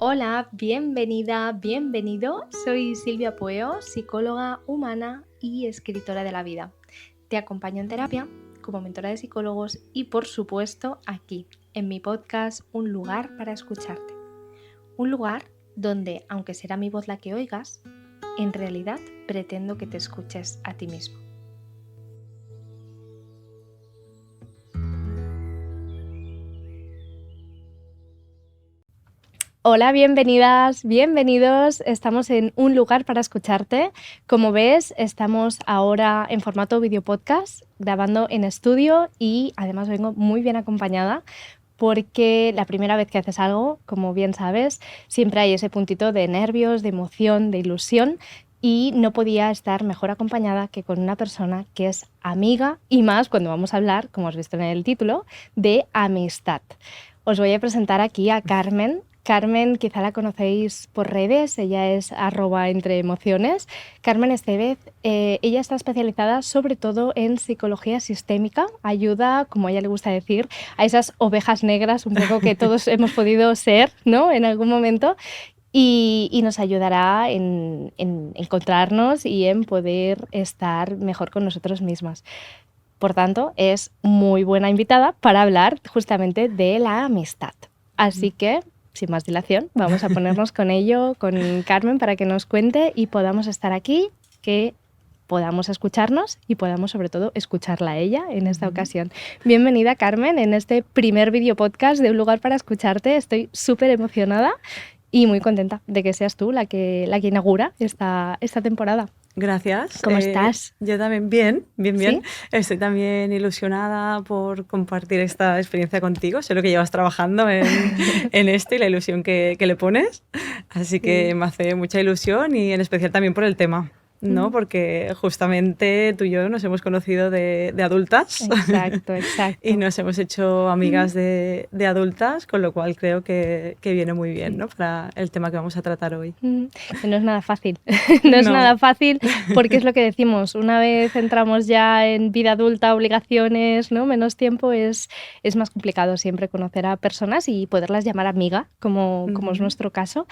Hola, bienvenida, bienvenido. Soy Silvia Pueo, psicóloga humana y escritora de la vida. Te acompaño en terapia como mentora de psicólogos y, por supuesto, aquí, en mi podcast Un lugar para escucharte. Un lugar donde, aunque será mi voz la que oigas, en realidad pretendo que te escuches a ti mismo. Hola, bienvenidas, bienvenidos. Estamos en Un lugar para escucharte. Como ves, estamos ahora en formato video podcast, grabando en estudio y además vengo muy bien acompañada porque la primera vez que haces algo, como bien sabes, siempre hay ese puntito de nervios, de emoción, de ilusión y no podía estar mejor acompañada que con una persona que es amiga y más cuando vamos a hablar, como has visto en el título, de amistad. Os voy a presentar aquí a Carmen. Carmen, quizá la conocéis por redes, ella es @entreemociones. Carmen Estevez, ella está especializada sobre todo en psicología sistémica, ayuda, como a ella le gusta decir, a esas ovejas negras un poco que todos hemos podido ser, ¿no?, en algún momento, y nos ayudará en encontrarnos y en poder estar mejor con nosotros mismas. Por tanto, es muy buena invitada para hablar justamente de la amistad. Así que, sin más dilación, vamos a ponernos con ello, con Carmen, para que nos cuente y podamos estar aquí, que podamos escucharnos y podamos sobre todo escucharla a ella en esta ocasión. Bienvenida, Carmen, en este primer video podcast de Un lugar para escucharte. Estoy súper emocionada y muy contenta de que seas tú la que inaugura esta temporada. Gracias. ¿Cómo estás? Yo también bien. ¿Sí? Estoy también ilusionada por compartir esta experiencia contigo. Sé lo que llevas trabajando en esto y la ilusión que le pones. Así que me hace mucha ilusión y en especial también por el tema, ¿no? Porque justamente tú y yo nos hemos conocido de adultas. Exacto. Y nos hemos hecho amigas de adultas, con lo cual creo que viene muy bien, ¿no?, para el tema que vamos a tratar hoy. No es nada fácil, no es nada fácil porque es lo que decimos, una vez entramos ya en vida adulta, obligaciones, ¿no?, menos tiempo, es más complicado siempre conocer a personas y poderlas llamar amiga, como es nuestro caso.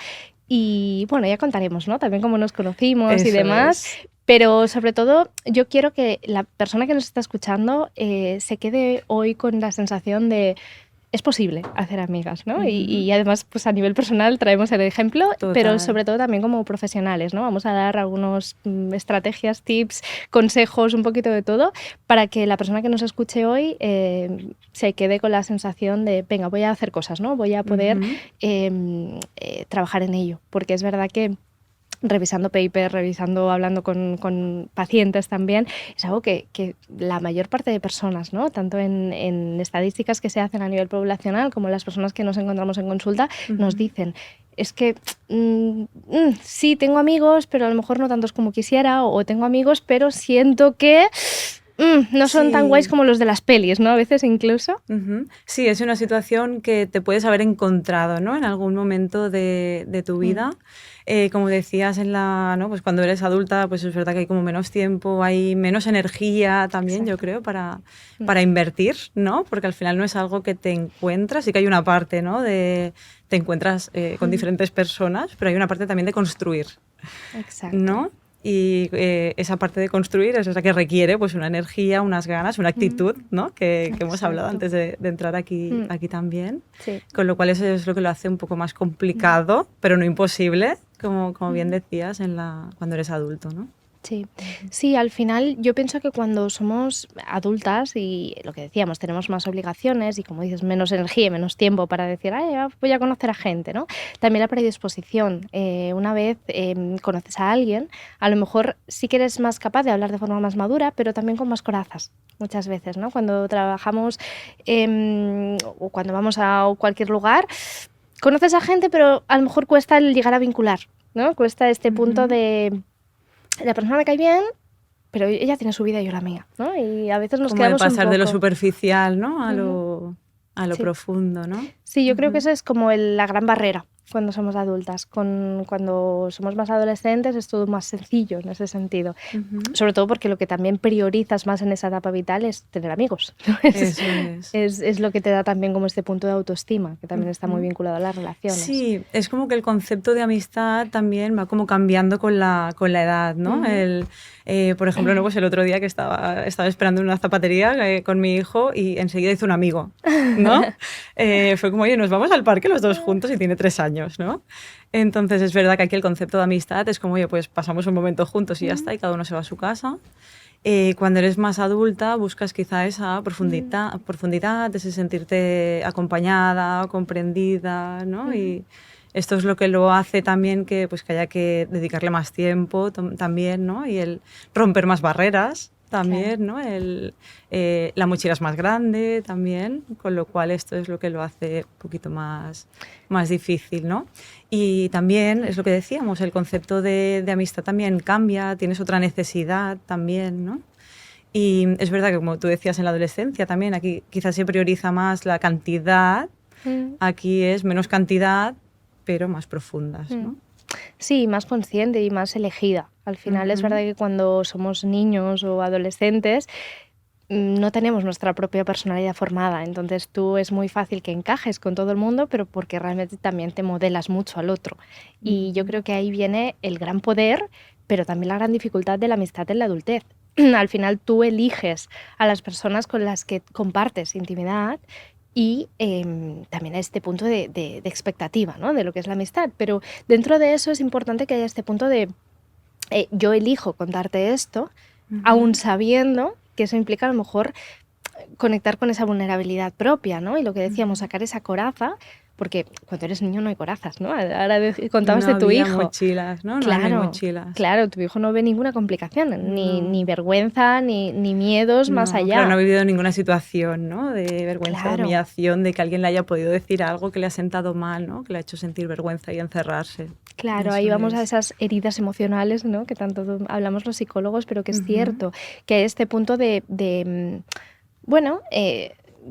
Y bueno, ya contaremos, ¿no?, también cómo nos conocimos y demás. Pero sobre todo yo quiero que la persona que nos está escuchando se quede hoy con la sensación de es posible hacer amigas, ¿no? Y además, pues a nivel personal traemos el ejemplo, Total. pero sobre todo también como profesionales, ¿no? Vamos a dar algunos estrategias, tips, consejos, un poquito de todo, para que la persona que nos escuche hoy se quede con la sensación de, venga, voy a hacer cosas, ¿no? Voy a poder trabajar en ello, porque es verdad que revisando papers, hablando con pacientes también, es algo que la mayor parte de personas, ¿no?, tanto en estadísticas que se hacen a nivel poblacional como las personas que nos encontramos en consulta, nos dicen, es que sí, tengo amigos, pero a lo mejor no tantos como quisiera, o tengo amigos, pero siento que no son tan guays como los de las pelis, ¿no? A veces incluso. Sí, es una situación que te puedes haber encontrado, ¿no?, en algún momento de tu vida. Como decías, ¿no?, pues cuando eres adulta, pues es verdad que hay como menos tiempo, hay menos energía también. Exacto. Yo creo, para invertir, ¿no? Porque al final no es algo que te encuentras, sí que hay una parte, ¿no?, te encuentras con diferentes personas, pero hay una parte también de construir. Exacto. ¿No? Y esa parte de construir es esa que requiere pues una energía, unas ganas, una actitud, ¿no?, que hemos hablado antes de entrar aquí también. Sí. Con lo cual eso es lo que lo hace un poco más complicado, pero no imposible, como bien decías, cuando eres adulto, ¿no? Sí, al final yo pienso que cuando somos adultas y lo que decíamos, tenemos más obligaciones y, como dices, menos energía y menos tiempo para decir, voy a conocer a gente, ¿no? También la predisposición. Una vez conoces a alguien, a lo mejor sí que eres más capaz de hablar de forma más madura, pero también con más corazas, muchas veces, ¿no? Cuando trabajamos o cuando vamos a cualquier lugar, conoces a gente, pero a lo mejor cuesta el llegar a vincular, ¿no? Cuesta este punto de la persona me cae bien, pero ella tiene su vida y yo la mía, ¿no? Y a veces nos quedamos como de pasar un poco de lo superficial, ¿no?, a lo profundo, ¿no? Sí, yo creo que esa es como la gran barrera cuando somos adultas. Cuando somos más adolescentes es todo más sencillo en ese sentido. Sobre todo porque lo que también priorizas más en esa etapa vital es tener amigos, ¿no? Eso es. Es lo que te da también como este punto de autoestima, que también está muy vinculado a las relaciones. Sí, es como que el concepto de amistad también va como cambiando con la edad, ¿no? Por ejemplo, ¿no? Pues el otro día que estaba esperando en una zapatería con mi hijo y enseguida hizo un amigo, ¿no? Fue como, oye, nos vamos al parque los dos juntos y tiene 3 años, ¿no? Entonces es verdad que aquí el concepto de amistad es como, oye, pues pasamos un momento juntos y ya está, y cada uno se va a su casa. Cuando eres más adulta buscas quizá esa profundidad, ese sentirte acompañada, comprendida, ¿no? Y esto es lo que lo hace también que haya que dedicarle más tiempo también, ¿no? Y el romper más barreras también, ¿no? La mochila es más grande también, con lo cual esto es lo que lo hace un poquito más difícil, ¿no? Y también es lo que decíamos, el concepto de amistad también cambia, tienes otra necesidad también, ¿no? Y es verdad que, como tú decías en la adolescencia también, aquí quizás se prioriza más la cantidad, aquí es menos cantidad, pero más profundas, ¿no? Sí, más consciente y más elegida. Al final es verdad que cuando somos niños o adolescentes no tenemos nuestra propia personalidad formada, entonces tú es muy fácil que encajes con todo el mundo, pero porque realmente también te modelas mucho al otro. Y yo creo que ahí viene el gran poder, pero también la gran dificultad de la amistad en la adultez. Al final tú eliges a las personas con las que compartes intimidad y también a este punto de expectativa, ¿no? De lo que es la amistad. Pero dentro de eso es importante que haya este punto de yo elijo contarte esto, aún sabiendo que eso implica a lo mejor conectar con esa vulnerabilidad propia, ¿no? Y lo que decíamos, sacar esa coraza, porque cuando eres niño no hay corazas, ¿no? Ahora contabas de tu hijo. No había mochilas, ¿no? Claro, no hay mochilas. Claro, tu hijo no ve ninguna complicación, ni vergüenza, ni miedos más allá. Claro, no ha vivido ninguna situación, ¿no? De vergüenza, de humillación, de que alguien le haya podido decir algo que le ha sentado mal, ¿no? Que le ha hecho sentir vergüenza y encerrarse. Claro, ahí vamos a esas heridas emocionales, ¿no? Que tanto hablamos los psicólogos, pero que es cierto, que este punto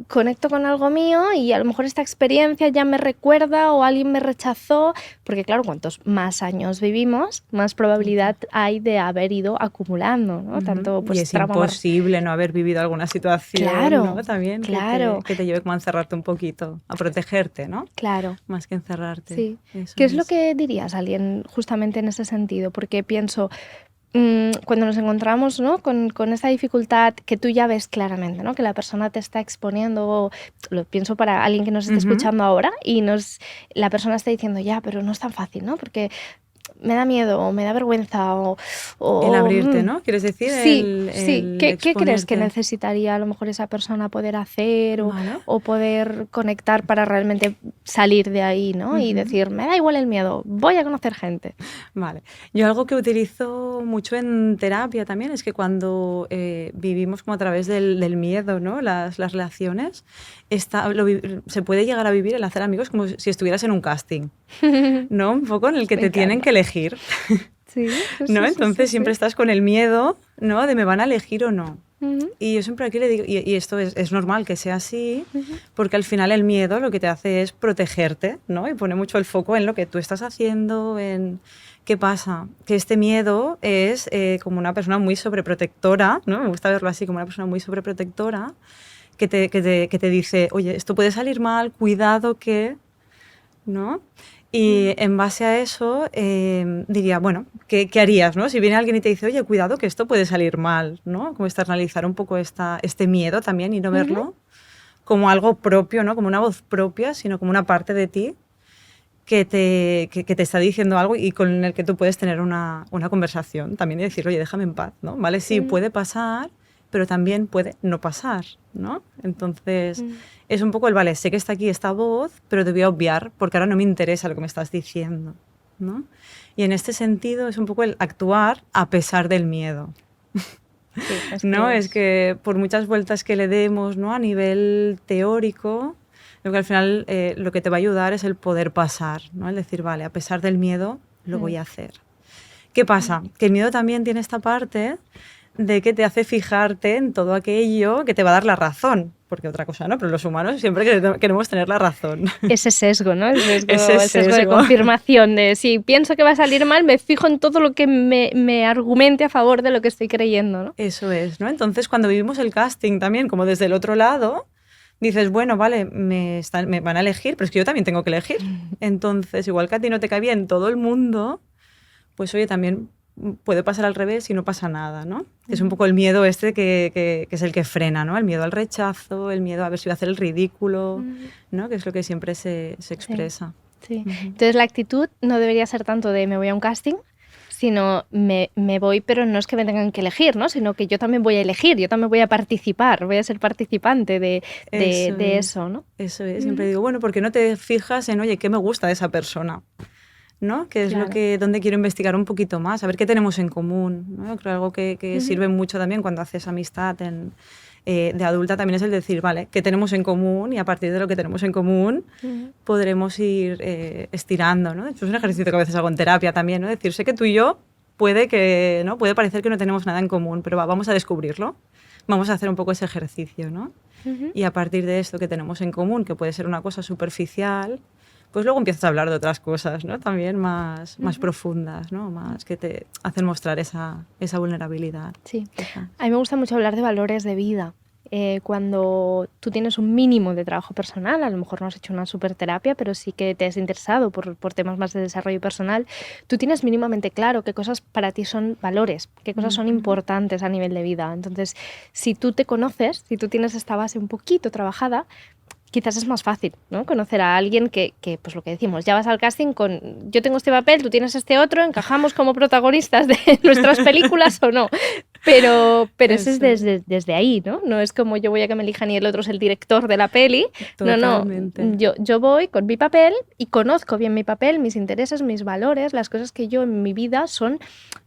conecto con algo mío y a lo mejor esta experiencia ya me recuerda o alguien me rechazó, porque claro, cuantos más años vivimos, más probabilidad hay de haber ido acumulando, ¿no? Tanto, pues, y es imposible no haber vivido alguna situación, ¿no? También que te lleve como a encerrarte un poquito, a protegerte, ¿no? Claro. Más que encerrarte. Sí. ¿Qué es lo que dirías a alguien justamente en ese sentido? Porque pienso, cuando nos encontramos, ¿no? con esta dificultad que tú ya ves claramente, ¿no? Que la persona te está exponiendo, lo pienso para alguien que nos esté escuchando ahora y la persona está diciendo, ya, pero no es tan fácil, ¿no? Porque me da miedo o me da vergüenza o el abrirte, ¿no? ¿Quieres decir? Sí. ¿Qué crees que necesitaría a lo mejor esa persona poder hacer o poder conectar para realmente salir de ahí, ¿no? Y decir, me da igual el miedo, voy a conocer gente. Vale. Yo algo que utilizo mucho en terapia también es que cuando vivimos como a través del miedo, ¿no? Las relaciones, se puede llegar a vivir el hacer amigos como si estuvieras en un casting, ¿no? Un poco en el que te tienen que elegir. Sí, ¿no? Entonces siempre estás con el miedo, ¿no? De me van a elegir o no. Y yo siempre aquí le digo, y esto es normal que sea así, porque al final el miedo lo que te hace es protegerte, ¿no? Y pone mucho el foco en lo que tú estás haciendo, en qué pasa. Que este miedo es como una persona muy sobreprotectora, ¿no? Me gusta verlo así, como una persona muy sobreprotectora, que te dice, oye, esto puede salir mal, cuidado que, ¿no? Y en base a eso diría, bueno, ¿qué harías, ¿no? Si viene alguien y te dice, oye, cuidado que esto puede salir mal, ¿no? Como externalizar un poco este miedo también y no verlo como algo propio, ¿no? Como una voz propia, sino como una parte de ti que te está diciendo algo y con el que tú puedes tener una conversación también y decir, oye, déjame en paz, ¿no? Vale, sí, puede pasar, pero también puede no pasar, ¿no? Entonces, es un poco vale, sé que está aquí esta voz, pero te voy a obviar porque ahora no me interesa lo que me estás diciendo, ¿no? Y en este sentido es un poco el actuar a pesar del miedo. Sí, ¿no? Es que por muchas vueltas que le demos, ¿no? A nivel teórico, creo que al final lo que te va a ayudar es el poder pasar, ¿no? El decir, vale, a pesar del miedo, lo voy a hacer. ¿Qué pasa? Que el miedo también tiene esta parte de que te hace fijarte en todo aquello que te va a dar la razón, porque otra cosa no, pero los humanos siempre queremos tener la razón. Ese sesgo, ¿no? El Ese sesgo de sesgo. confirmación, de si pienso que va a salir mal, me fijo en todo lo que me argumente a favor de lo que estoy creyendo, ¿no? Eso es, ¿no? Entonces, cuando vivimos el casting también, como desde el otro lado, dices, bueno, vale, me van a elegir, pero es que yo también tengo que elegir. Entonces, igual que a ti no te cae bien todo el mundo, pues oye, también puede pasar al revés y no pasa nada, ¿no? Es un poco el miedo este que es el que frena, ¿no? El miedo al rechazo, el miedo a ver si voy a hacer el ridículo, ¿no? Que es lo que siempre se expresa. Sí. Entonces la actitud no debería ser tanto de me voy a un casting, sino me voy, pero no es que me tengan que elegir, ¿no? Sino que yo también voy a elegir, yo también voy a participar, voy a ser participante de eso, ¿no? Eso es, siempre digo, bueno, ¿por qué no te fijas en, oye, qué me gusta de esa persona? ¿No? Que es Claro. donde quiero investigar un poquito más, a ver qué tenemos en común, ¿no? Creo algo que sirve mucho también cuando haces amistad de adulta también es el decir, vale, ¿qué tenemos en común? Y a partir de lo que tenemos en común podremos ir estirando, ¿no? De hecho, es un ejercicio que a veces hago en terapia también, ¿no? Decir, sé que tú y yo puede parecer que no tenemos nada en común, pero vamos a descubrirlo, vamos a hacer un poco ese ejercicio, ¿no? Y a partir de esto que tenemos en común, que puede ser una cosa superficial, pues luego empiezas a hablar de otras cosas, ¿no? También más profundas, ¿no? Más que te hacen mostrar esa vulnerabilidad. Sí. A mí me gusta mucho hablar de valores de vida. Cuando tú tienes un mínimo de trabajo personal, a lo mejor no has hecho una superterapia, pero sí que te has interesado por temas más de desarrollo personal, tú tienes mínimamente claro qué cosas para ti son valores, qué cosas son importantes a nivel de vida. Entonces, si tú te conoces, si tú tienes esta base un poquito trabajada, quizás es más fácil, ¿no? Conocer a alguien que, pues lo que decimos, ya vas al casting con yo tengo este papel, tú tienes este otro, encajamos como protagonistas de nuestras películas o no. Pero eso es desde ahí, ¿no? No es como yo voy a que me elijan y el otro es el director de la peli. Totalmente. No. Yo voy con mi papel y conozco bien mi papel, mis intereses, mis valores, las cosas que yo en mi vida son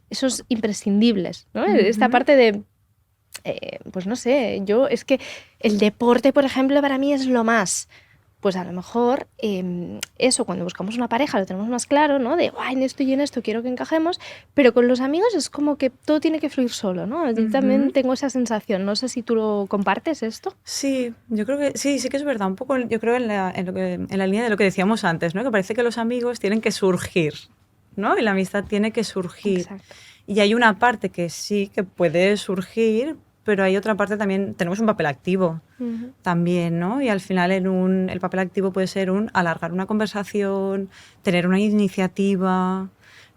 esos imprescindibles, ¿no? Esta parte de pues no sé, es que el deporte, por ejemplo, para mí es lo más. Pues a lo mejor eso, cuando buscamos una pareja lo tenemos más claro, ¿no? De, en esto y en esto quiero que encajemos, pero con los amigos es como que todo tiene que fluir solo, ¿no? Yo también tengo esa sensación, no sé si tú lo compartes esto. Sí, yo creo que sí que es verdad, un poco yo creo en la línea de lo que decíamos antes, ¿no? Que parece que los amigos tienen que surgir, ¿no? Y la amistad tiene que surgir. Exacto. Y hay una parte que sí que puede surgir, pero hay otra parte también, tenemos un papel activo también, ¿no? Y al final el papel activo puede ser alargar una conversación, tener una iniciativa,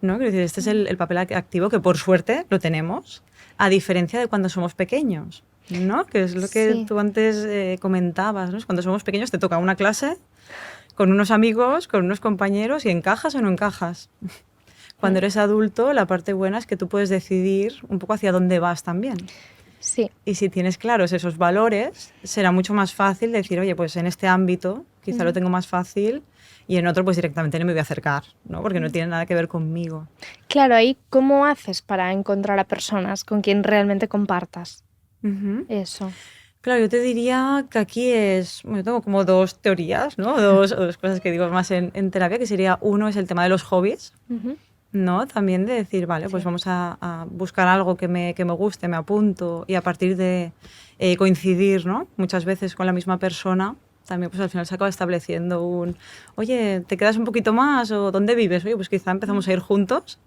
¿no? Quiero decir, este es el papel activo que por suerte lo tenemos, a diferencia de cuando somos pequeños, ¿no? Que es lo que tú antes comentabas, ¿no? Cuando somos pequeños te toca una clase con unos amigos, con unos compañeros y encajas o no encajas. Cuando eres adulto, la parte buena es que tú puedes decidir un poco hacia dónde vas también. Sí. Y si tienes claros esos valores, será mucho más fácil decir, oye, pues en este ámbito quizá lo tengo más fácil y en otro pues directamente no me voy a acercar, ¿no? Porque no tiene nada que ver conmigo. Claro, ahí ¿cómo haces para encontrar a personas con quien realmente compartas eso? Claro, yo te diría que aquí yo tengo como dos teorías, ¿no? Dos cosas que digo más en terapia, que sería uno es el tema de los hobbies, ¿no? También de decir, vale, pues vamos a buscar algo que me guste, me apunto y a partir de coincidir, ¿no? Muchas veces con la misma persona, también pues al final se acaba estableciendo oye, ¿te quedas un poquito más? ¿O dónde vives? Oye, pues quizá empezamos a ir juntos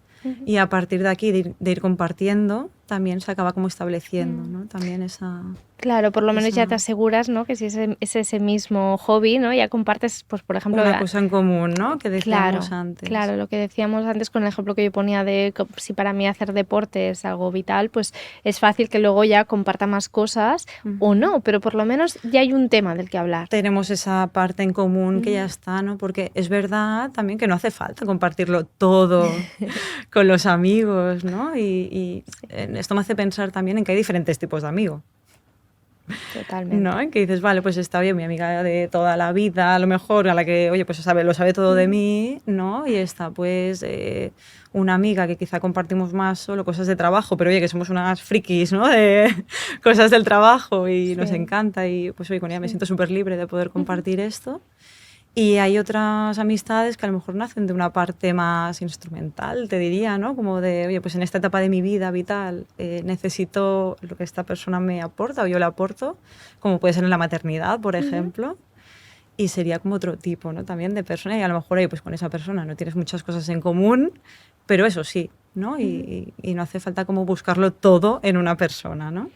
y a partir de aquí, de ir compartiendo, también se acaba como estableciendo, ¿no? También esa... Claro, por lo menos ya te aseguras, ¿no? Que si es ese mismo hobby, ¿no? Ya compartes, pues por ejemplo... Una cosa en común, ¿no? Que decíamos antes. Claro, lo que decíamos antes con el ejemplo que yo ponía de si para mí hacer deporte es algo vital, pues es fácil que luego ya comparta más cosas o no, pero por lo menos ya hay un tema del que hablar. Tenemos esa parte en común que ya está, ¿no? Porque es verdad también que no hace falta compartirlo todo con los amigos, ¿no? Y esto me hace pensar también en que hay diferentes tipos de amigos. Totalmente. ¿No? En que dices, vale, pues está bien, mi amiga de toda la vida, a lo mejor, a la que, oye, pues lo sabe todo de mí, ¿no? Y está, pues, una amiga que quizá compartimos más solo cosas de trabajo, pero oye, que somos unas frikis, ¿no? De cosas del trabajo y nos encanta y, pues, oye, con ella me siento súper libre de poder compartir esto. Y hay otras amistades que a lo mejor nacen de una parte más instrumental, te diría, ¿no? Como de, oye, pues en esta etapa de mi vida vital necesito lo que esta persona me aporta o yo le aporto, como puede ser en la maternidad, por ejemplo. Y sería como otro tipo, ¿no? También de persona, y a lo mejor, oye, pues con esa persona no tienes muchas cosas en común, pero eso sí, ¿no? Y no hace falta como buscarlo todo en una persona, ¿no?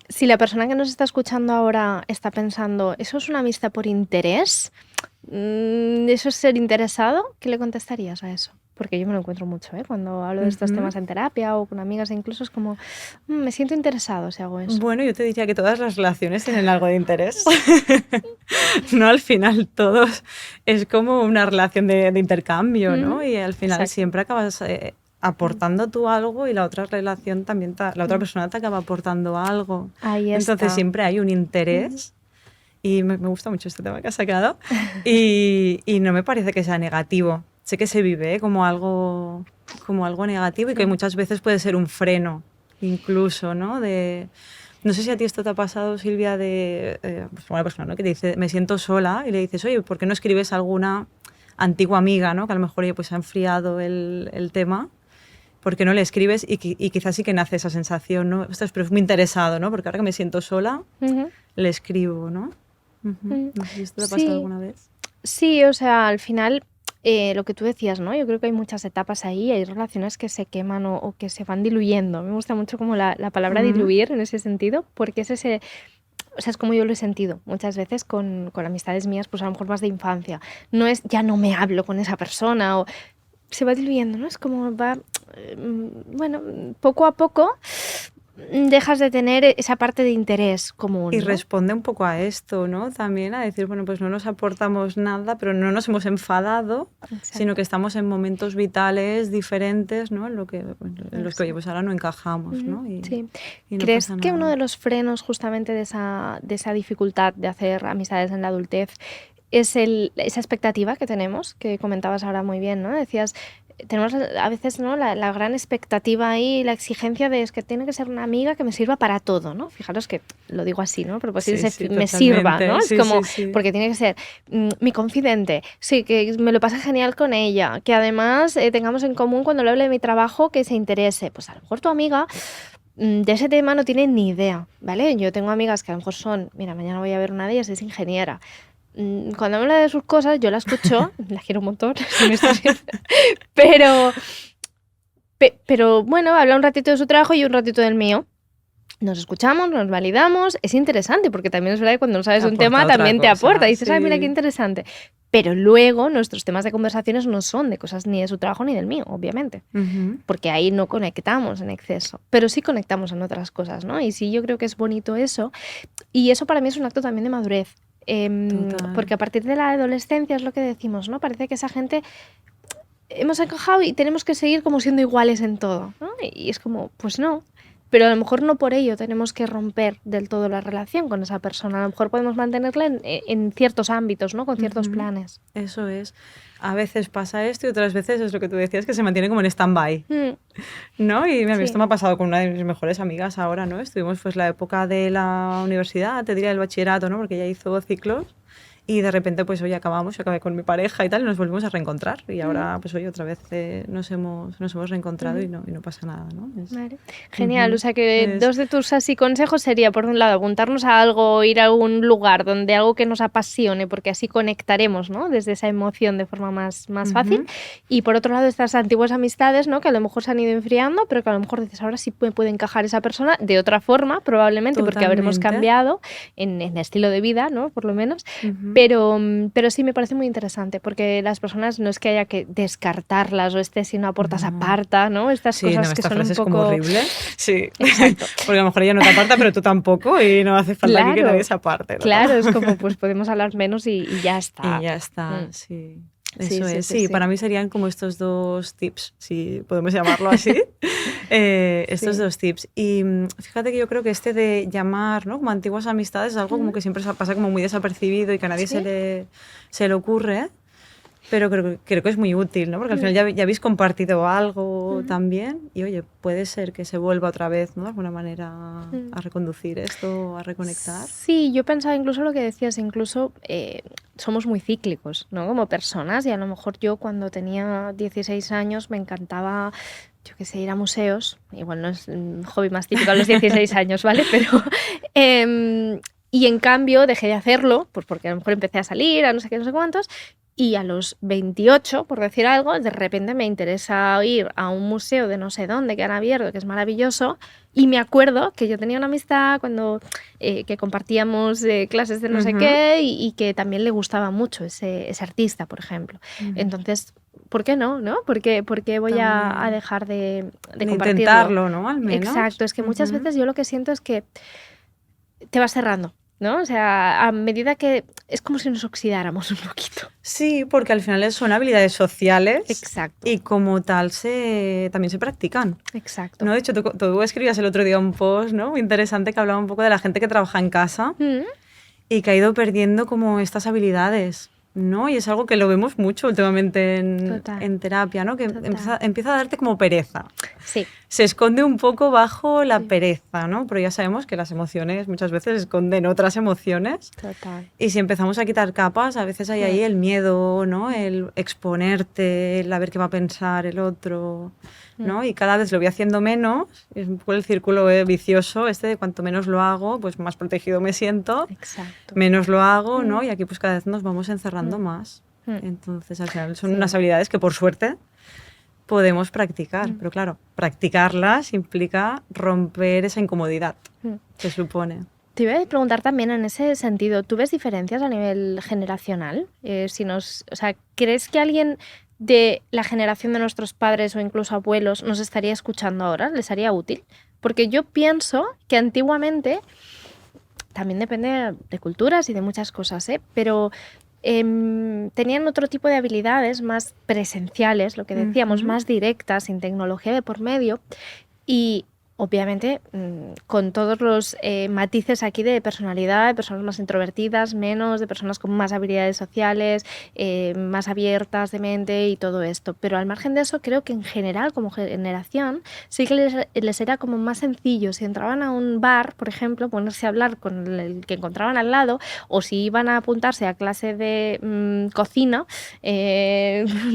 Si la persona que nos está escuchando ahora está pensando, ¿eso es una amistad por interés? ¿Eso es ser interesado? ¿Qué le contestarías a eso? Porque yo me lo encuentro mucho, ¿eh? Cuando hablo de estos temas en terapia o con amigas incluso, es como, me siento interesado si hago eso. Bueno, yo te diría que todas las relaciones tienen algo de interés. No, al final todos es como una relación de intercambio, ¿no? Y al final siempre acabas aportando tú algo y la otra relación también, la otra persona te acaba aportando algo. Ahí está. Entonces siempre hay un interés. Y me gusta mucho este tema que has sacado. Y no me parece que sea negativo. Sé que se vive como algo negativo y que muchas veces puede ser un freno, incluso, ¿no? No sé si a ti esto te ha pasado, Silvia, pues una persona, ¿no? Que te dice, me siento sola, y le dices, oye, ¿por qué no escribes a alguna antigua amiga, ¿no? Que a lo mejor pues, ha enfriado el tema? ¿Por qué no le escribes? Y quizás sí que nace esa sensación, ¿no? Ostras, pero es muy interesado, ¿no? Porque ahora que me siento sola, le escribo, ¿no? No sé si esto te ha pasado alguna vez. Sí, o sea, al final lo que tú decías, ¿no? Yo creo que hay muchas etapas ahí, hay relaciones que se queman o que se van diluyendo. Me gusta mucho como la palabra diluir en ese sentido, porque es ese... O sea, es como yo lo he sentido muchas veces con amistades mías, pues a lo mejor más de infancia. No es, ya no me hablo con esa persona o se va diluyendo, ¿no? Es como va, bueno, poco a poco dejas de tener esa parte de interés común, Y ¿no? responde un poco a esto, ¿no? También a decir, bueno, pues no nos aportamos nada, pero no nos hemos enfadado, sino que estamos en momentos vitales diferentes, ¿no? En los que, oye, pues ahora no encajamos, ¿no? Sí. Y no ¿Crees pasa que nada. uno de los frenos justamente de esa dificultad de hacer amistades en la adultez es esa expectativa que tenemos, que comentabas ahora muy bien, ¿no? Decías, tenemos a veces, ¿no? la gran expectativa ahí, la exigencia de es que tiene que ser una amiga que me sirva para todo, ¿no? Fijaros que lo digo así, ¿no? Pero pues Sí, me sirva, ¿no? Sí, es como, sí. porque tiene que ser mi confidente, sí, que me lo pase genial con ella, que además tengamos en común cuando le hable de mi trabajo que se interese. Pues a lo mejor tu amiga de ese tema no tiene ni idea, ¿vale? Yo tengo amigas que a lo mejor son, mira, mañana voy a ver una de ellas, es ingeniera. Cuando habla de sus cosas, yo la escucho, la quiero un montón, pero bueno, habla un ratito de su trabajo y un ratito del mío. Nos escuchamos, nos validamos, es interesante porque también es verdad que cuando no sabes un tema también te aporta, dices, ay, mira qué interesante. Pero luego nuestros temas de conversaciones no son de cosas ni de su trabajo ni del mío, obviamente, porque ahí no conectamos en exceso, pero sí conectamos en otras cosas, ¿no? Y sí, yo creo que es bonito eso, y eso para mí es un acto también de madurez. Porque a partir de la adolescencia es lo que decimos, ¿no? Parece que esa gente hemos encajado y tenemos que seguir como siendo iguales en todo, ¿no? Y es como, pues no. Pero a lo mejor no por ello tenemos que romper del todo la relación con esa persona. A lo mejor podemos mantenerla en ciertos ámbitos, ¿no? Con ciertos planes. Eso es. A veces pasa esto y otras veces es lo que tú decías, que se mantiene como en stand-by, ¿no? Y mira, esto me ha pasado con una de mis mejores amigas ahora, ¿no? Estuvimos pues la época de la universidad, te diría el bachillerato, ¿no? Porque ella hizo ciclos. Y de repente, pues hoy acabamos, yo acabé con mi pareja y tal, y nos volvimos a reencontrar. Y ahora, pues hoy otra vez nos hemos reencontrado y no pasa nada, ¿no? Vale. Genial, o sea que dos de tus así consejos sería, por un lado, apuntarnos a algo, ir a algún lugar donde algo que nos apasione, porque así conectaremos, ¿no? Desde esa emoción de forma más fácil. Y por otro lado, estas antiguas amistades, ¿no? Que a lo mejor se han ido enfriando, pero que a lo mejor dices, ahora sí puede encajar esa persona de otra forma, probablemente, porque habremos cambiado en estilo de vida, ¿no? Por lo menos. Pero sí me parece muy interesante porque las personas no es que haya que descartarlas o si no aportas aparta, ¿no? Estas cosas que son un poco... es como horrible. Sí, exacto. Porque a lo mejor ella no te aparta, pero tú tampoco y no hace falta aquí que nadie se aparte, ¿no? Claro, es como pues podemos hablar menos y ya está. Y ya está, sí. Eso es, sí, para mí serían como estos dos tips, si podemos llamarlo así, estos dos tips. Y fíjate que yo creo que este de llamar, ¿no? Como antiguas amistades es algo como que siempre pasa como muy desapercibido y que a nadie se le ocurre. Pero creo que es muy útil, ¿no? Porque al final ya habéis compartido algo Mm. también y, oye, puede ser que se vuelva otra vez, ¿no? De alguna manera Mm. a reconducir esto, a reconectar. Sí, yo pensaba incluso lo que decías, incluso somos muy cíclicos, ¿no? Como personas, y a lo mejor yo cuando tenía 16 años me encantaba, yo qué sé, ir a museos. Igual no es un hobby más típico a los 16 años, ¿vale? Pero y en cambio dejé de hacerlo, pues porque a lo mejor empecé a salir, a no sé qué, no sé cuántos, y a los 28, por decir algo, de repente me interesa ir a un museo de no sé dónde que han abierto, que es maravilloso, y me acuerdo que yo tenía una amistad cuando que compartíamos clases de no sé qué y que también le gustaba mucho ese artista, por ejemplo. Entonces, ¿por qué no? ¿No? ¿Por qué voy a dejar de compartirlo? Intentarlo, ¿no? Al menos. Exacto, es que muchas veces yo lo que siento es que te vas cerrando, ¿no? O sea, a medida que es como si nos oxidáramos un poquito. Sí, porque al final son habilidades sociales. Exacto. Y como tal también se practican. Exacto. ¿No? De hecho, tú escribías el otro día un post, ¿no? Muy interesante, que hablaba un poco de la gente que trabaja en casa y que ha ido perdiendo como estas habilidades, ¿no? Y es algo que lo vemos mucho últimamente en terapia, ¿no? Que empieza a darte como pereza. Sí. Se esconde un poco bajo la pereza, ¿no? Pero ya sabemos que las emociones muchas veces esconden otras emociones. Total. Y si empezamos a quitar capas, a veces hay ahí el miedo, ¿no? El exponerte, el a ver qué va a pensar el otro, ¿no? Y cada vez lo voy haciendo menos. Es un poco el círculo vicioso de cuanto menos lo hago, pues más protegido me siento. Exacto. Menos lo hago, ¿no? Y aquí pues cada vez nos vamos encerrando más. Entonces al final son unas habilidades que por suerte podemos practicar, pero claro, practicarlas implica romper esa incomodidad que supone. Te iba a preguntar también en ese sentido, ¿tú ves diferencias a nivel generacional? ¿Crees que alguien de la generación de nuestros padres o incluso abuelos nos estaría escuchando ahora? ¿Les haría útil? Porque yo pienso que antiguamente, también depende de culturas y de muchas cosas, pero tenían otro tipo de habilidades más presenciales, lo que decíamos, más directas, sin tecnología de por medio, y obviamente con todos los matices aquí de personalidad, de personas más introvertidas, menos, de personas con más habilidades sociales, más abiertas de mente y todo esto. Pero al margen de eso, creo que en general, como generación, sí que les era como más sencillo. Si entraban a un bar, por ejemplo, ponerse a hablar con el que encontraban al lado, o si iban a apuntarse a clase de cocina,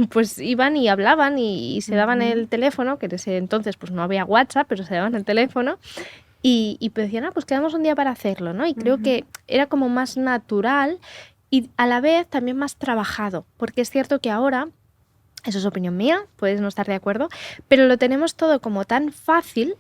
pues iban y hablaban y se daban el teléfono, que en ese entonces pues no había WhatsApp, pero se daban el teléfono y decían, pues quedamos un día para hacerlo, ¿no? Y creo que era como más natural y a la vez también más trabajado, porque es cierto que ahora, eso es opinión mía, puedes no estar de acuerdo, pero lo tenemos todo como tan fácil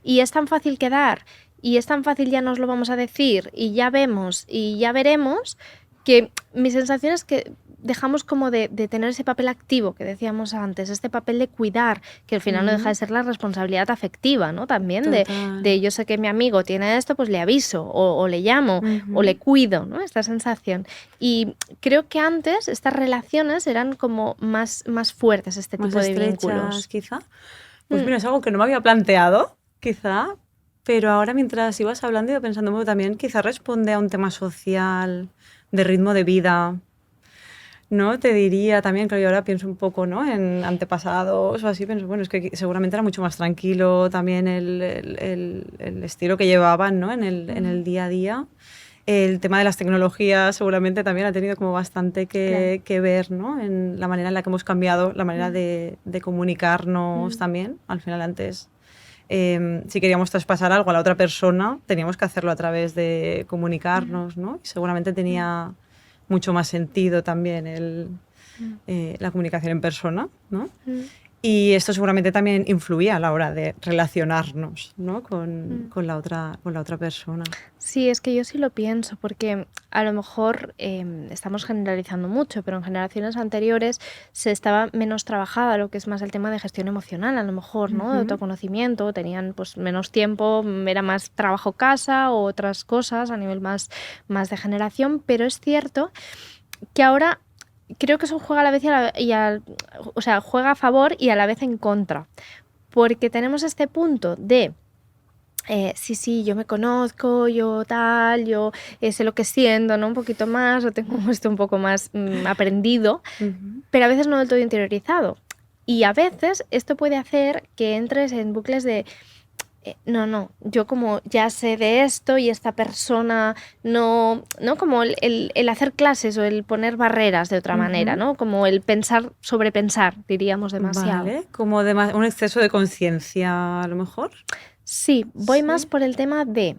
y es tan fácil quedar y es tan fácil ya nos lo vamos a decir y ya vemos y ya veremos, que mi sensación es que dejamos como de tener ese papel activo que decíamos antes, este papel de cuidar, que al final no deja de ser la responsabilidad afectiva, ¿no? También de yo sé que mi amigo tiene esto, pues le aviso o le llamo o le cuido, ¿no? Esta sensación. Y creo que antes estas relaciones eran como más fuertes, este tipo de vínculos. Quizá. Pues mira, es algo que no me había planteado, quizá, pero ahora mientras ibas hablando iba pensando, bueno, también quizá responde a un tema social, de ritmo de vida, ¿no? Te diría también, claro, yo ahora pienso un poco, ¿no? En antepasados o así, pienso, bueno, es que seguramente era mucho más tranquilo también el estilo que llevaban, ¿no? En el día a día. El tema de las tecnologías seguramente también ha tenido como bastante que ver, ¿no? En la manera en la que hemos cambiado, la manera de comunicarnos también. Al final antes, si queríamos traspasar algo a la otra persona, teníamos que hacerlo a través de comunicarnos, ¿no? Y seguramente tenía mucho más sentido también la comunicación en persona, ¿no? Y esto seguramente también influía a la hora de relacionarnos, ¿no? con la otra persona. Sí, es que yo sí lo pienso, porque a lo mejor estamos generalizando mucho, pero en generaciones anteriores se estaba menos trabajada lo que es más el tema de gestión emocional, a lo mejor, ¿no? De autoconocimiento, tenían pues menos tiempo, era más trabajo casa o otras cosas a nivel más de generación, pero es cierto que ahora creo que eso juega a la vez o sea, juega a favor y a la vez en contra, porque tenemos este punto de sí, yo me conozco, yo tal, yo sé lo que siento, ¿no? Un poquito más, lo tengo esto un poco más aprendido, pero a veces no del todo interiorizado. Y a veces esto puede hacer que entres en bucles de, no, yo como ya sé de esto y esta persona no como el hacer clases o el poner barreras de otra manera, ¿no? Como el pensar, sobrepensar, diríamos demasiado. Vale, como un exceso de conciencia a lo mejor. Sí, voy más Sí. por el tema de,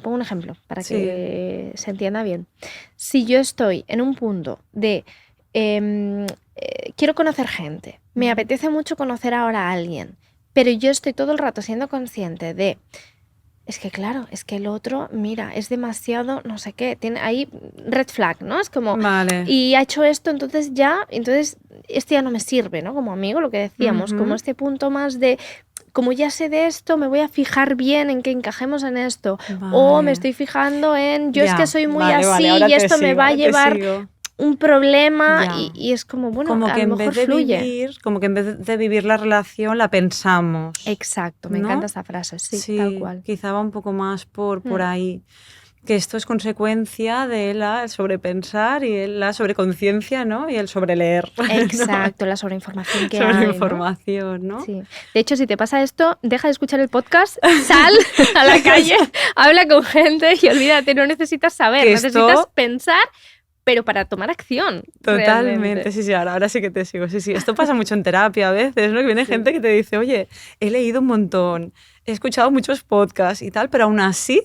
pongo un ejemplo para Sí. que se entienda bien. Si yo estoy en un punto de, quiero conocer gente, me apetece mucho conocer ahora a alguien, pero yo estoy todo el rato siendo consciente de, es que claro, es que el otro, mira, es demasiado, no sé qué, tiene ahí red flag, ¿no? Es como, Vale. y ha hecho esto, entonces este ya no me sirve, ¿no? Como amigo, lo que decíamos, como este punto más de, como ya sé de esto, me voy a fijar bien en que encajemos en esto. O me Vale. estoy fijando en, yo es Ya, que soy muy vale, así ahora y te esto me sigo, va a ahora te llevar sigo. un problema Ya. y es como, bueno, Como a que lo en mejor vez de fluye. vivir, como que en vez de vivir la relación la pensamos. Exacto, me ¿no? encanta esta frase, sí, tal cual. Quizá va un poco más por ahí. Que esto es consecuencia de la sobrepensar y la sobreconciencia, ¿no? Y el sobreleer. Exacto, ¿no? la sobreinformación que Sobreinformación, ¿no? Sí. De hecho, si te pasa esto, deja de escuchar el podcast, sal a la calle, habla con gente y olvídate, no necesitas saber, Que necesitas esto... pensar, pero para tomar acción. Totalmente, Realmente. sí, ahora sí que te sigo. Sí, esto pasa mucho en terapia a veces, ¿no? Que viene gente que te dice, oye, he leído un montón, he escuchado muchos podcasts y tal, pero aún así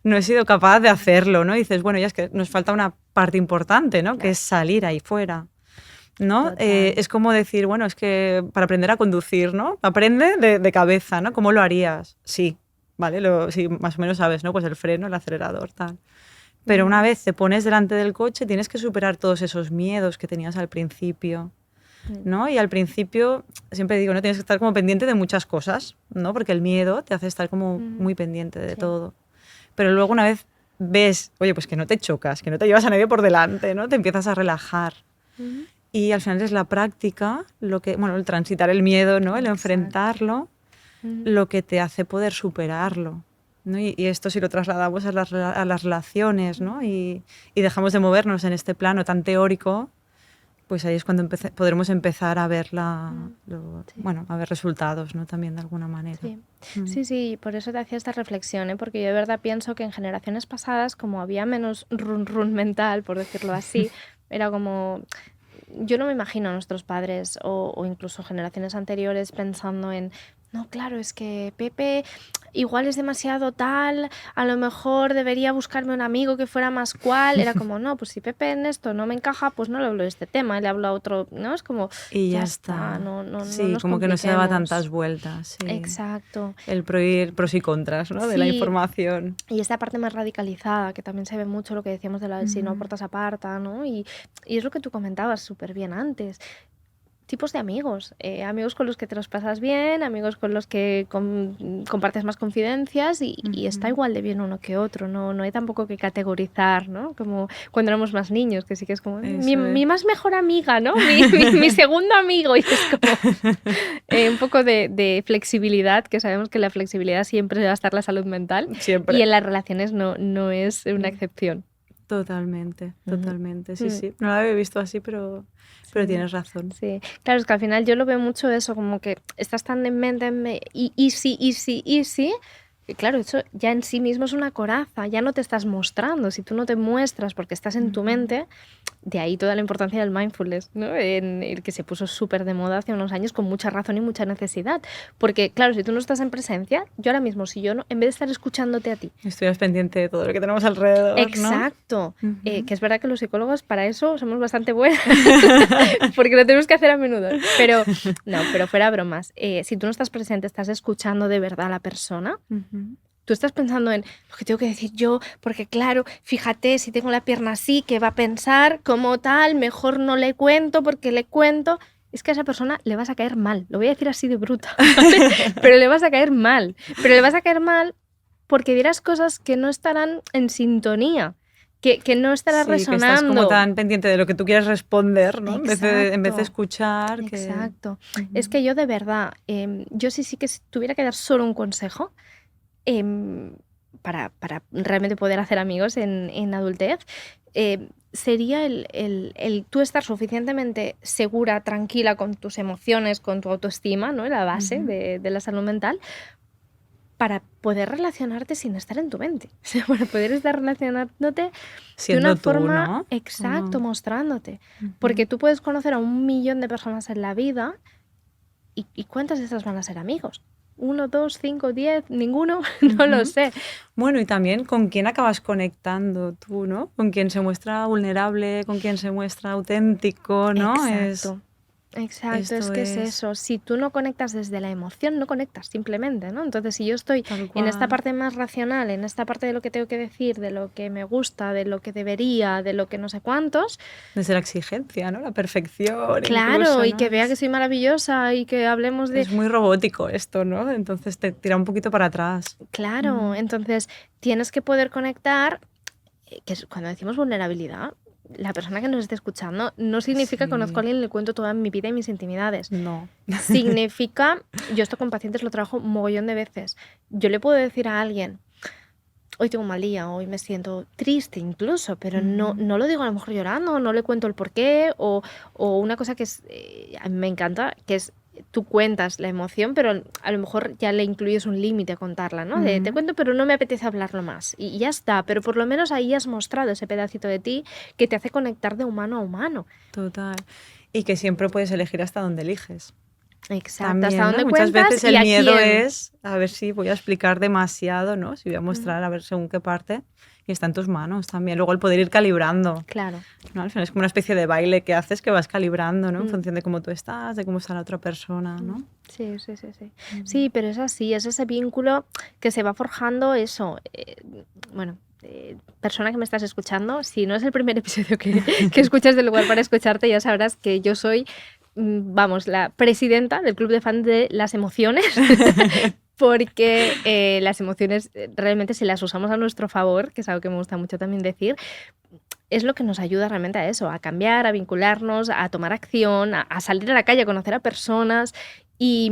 no he sido capaz de hacerlo, ¿no? Y dices, bueno, ya es que nos falta una parte importante, ¿no? Que es salir ahí fuera, ¿no? Es como decir, bueno, es que para aprender a conducir, ¿no? Aprende de cabeza, ¿no? ¿Cómo lo harías? Sí, ¿vale? Sí, más o menos sabes, ¿no? Pues el freno, el acelerador, tal. Pero una vez te pones delante del coche, tienes que superar todos esos miedos que tenías al principio, ¿no? Y al principio, siempre digo, ¿no? Tienes que estar como pendiente de muchas cosas, ¿no? Porque el miedo te hace estar como muy pendiente de todo. Pero luego una vez ves, oye, pues que no te chocas, que no te llevas a nadie por delante, ¿no? Te empiezas a relajar. Y al final es la práctica, el transitar el miedo, ¿no? El enfrentarlo, lo que te hace poder superarlo. ¿no? Y esto si lo trasladamos a las relaciones, ¿no? Y dejamos de movernos en este plano tan teórico, pues ahí es cuando podremos empezar a ver a ver resultados, ¿no? También de alguna manera. Sí, por eso te hacía esta reflexión, ¿eh? Porque yo de verdad pienso que en generaciones pasadas, como había menos run mental, por decirlo así, era como... Yo no me imagino a nuestros padres o incluso generaciones anteriores pensando en, no, claro, es que Pepe igual es demasiado tal, a lo mejor debería buscarme un amigo que fuera más cual. Era como, no, pues si Pepe en esto no me encaja, pues no le hablo de este tema, le hablo a otro, ¿no? Es como, y ya está, no sí, nos como que no se daba tantas vueltas. Sí. Exacto. El pros y contras, ¿no? De la información. Y esta parte más radicalizada, que también se ve mucho lo que decíamos de la si no aportas aparta, ¿no? Y es lo que tú comentabas súper bien antes. Tipos de amigos, amigos con los que te los pasas bien, amigos con los que compartes más confidencias y está igual de bien uno que otro, no hay tampoco que categorizar, ¿no? Como cuando éramos más niños, que sí que es como mi más mejor amiga, ¿no? mi segundo amigo, y es como un poco de flexibilidad, que sabemos que la flexibilidad siempre va a estar la salud mental, siempre. Y en las relaciones no es una excepción. Totalmente, sí. No lo había visto así, pero tienes razón. Sí, claro, es que al final yo lo veo mucho eso, como que estás tan en mente y sí, que claro, eso ya en sí mismo es una coraza, ya no te estás mostrando, si tú no te muestras porque estás en tu mente, de ahí toda la importancia del mindfulness, ¿no? En el que se puso súper de moda hace unos años con mucha razón y mucha necesidad, porque claro, si tú no estás en presencia, yo ahora mismo, si yo no, en vez de estar escuchándote a ti, estuvieras pendiente de todo lo que tenemos alrededor, exacto, ¿no? Que es verdad que los psicólogos para eso somos bastante buenos, porque lo tenemos que hacer a menudo, pero fuera bromas, si tú no estás presente, estás escuchando de verdad a la persona, tú estás pensando en lo que tengo que decir yo, porque claro, fíjate, si tengo la pierna así, ¿qué va a pensar? Como tal, mejor no le cuento porque le cuento. Es que a esa persona le vas a caer mal. Lo voy a decir así de bruta, ¿vale? Pero le vas a caer mal. Pero le vas a caer mal porque dirás cosas que no estarán en sintonía, que no estará Sí, que estás como resonando. tan pendiente de lo que tú quieres responder, ¿no? En vez de Exacto. escuchar. Exacto. Ujú. Es que yo de verdad, yo sí que si tuviera que dar solo un consejo, em, para realmente poder hacer amigos en adultez, sería el tú estar suficientemente segura, tranquila con tus emociones, con tu autoestima, ¿no? La base Ujú. de la salud mental, para poder relacionarte sin estar en tu mente. O sea, para poder estar relacionándote de una Siendo tú, forma ¿no? exacto, Como... mostrándote. Porque Ujú. tú puedes conocer a 1 millón de personas en la vida y ¿cuántas de esas van a ser amigos? ¿1, 2, 5, 10? ¿Ninguno? No lo Ujú. sé. Bueno, y también con quién acabas conectando tú, ¿no? Con quién se muestra vulnerable, con quién se muestra auténtico, ¿no? Exacto. Exacto, es Esto que es es eso. Si tú no conectas desde la emoción, no conectas simplemente, ¿no? Entonces, si yo estoy tal en esta cual. parte más racional, en esta parte de lo que tengo que decir, de lo que me gusta, de lo que debería, de lo que no sé cuántos, Desde la exigencia, ¿no? La perfección claro, incluso, y ¿no? que vea que soy maravillosa y que hablemos de... Es muy robótico esto, ¿no? Entonces te tira un poquito para atrás. Claro, Ujú. entonces tienes que poder conectar, cuando decimos vulnerabilidad, la persona que nos esté escuchando no significa que conozco a Sí, alguien y le cuento toda mi vida y mis intimidades. no. Significa, yo esto con pacientes lo trabajo un mogollón de veces. Yo le puedo decir a alguien, hoy tengo un mal día, hoy me siento triste incluso, pero no, Ujú. no lo digo a lo mejor llorando, no le cuento el porqué, o una cosa que es, a mí me encanta, que es tú cuentas la emoción, pero a lo mejor ya le incluyes un límite a contarla, ¿no? De te Ujú. cuento, pero no me apetece hablarlo más. Y ya está, pero por lo menos ahí has mostrado ese pedacito de ti que te hace conectar de humano a humano. Total. Y que siempre puedes elegir hasta dónde eliges. Exacto, hasta También, ¿no? dónde Muchas cuentas veces y el a miedo quién. es a ver si voy a explicar demasiado, ¿no? Si voy a Mm, mostrar a ver según qué parte. Y está en tus manos también. Luego el poder ir calibrando, claro. ¿no? Al final es como una especie de baile que haces que vas calibrando, ¿no? En Mm. función de cómo tú estás, de cómo está la otra persona, Mm, ¿no? sí, sí, sí, sí. Ujú. Sí, pero es así, es ese vínculo que se va forjando eso. Bueno, persona que me estás escuchando, si no es el primer episodio que escuchas del lugar para escucharte, ya sabrás que yo soy, vamos, la presidenta del club de fans de las emociones. Porque las emociones realmente si las usamos a nuestro favor, que es algo que me gusta mucho también decir, es lo que nos ayuda realmente a eso, a cambiar, a vincularnos, a tomar acción, a salir a la calle, a conocer a personas y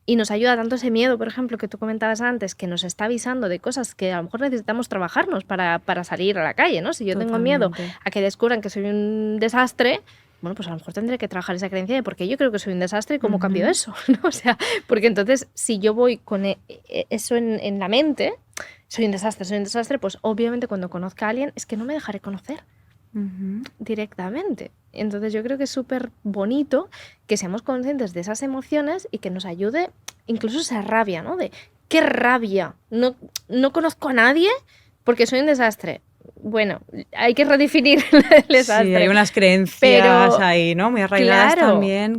nos ayuda tanto ese miedo, por ejemplo, que tú comentabas antes, que nos está avisando de cosas que a lo mejor necesitamos trabajarnos para salir a la calle, ¿no? Si yo tengo miedo Totalmente. a que descubran que soy un desastre, bueno, pues a lo mejor tendré que trabajar esa creencia de por qué yo creo que soy un desastre y cómo cambio Ujú. eso, ¿no? O sea, porque entonces si yo voy con eso en la mente, soy un desastre, pues obviamente cuando conozca a alguien es que no me dejaré conocer Ujú. directamente. Entonces yo creo que es súper bonito que seamos conscientes de esas emociones y que nos ayude incluso esa rabia, ¿no? De qué rabia, no conozco a nadie porque soy un desastre. Bueno, hay que redefinir el Sí, hay desastre, unas creencias pero ahí, ¿no? Muy arraigadas claro, también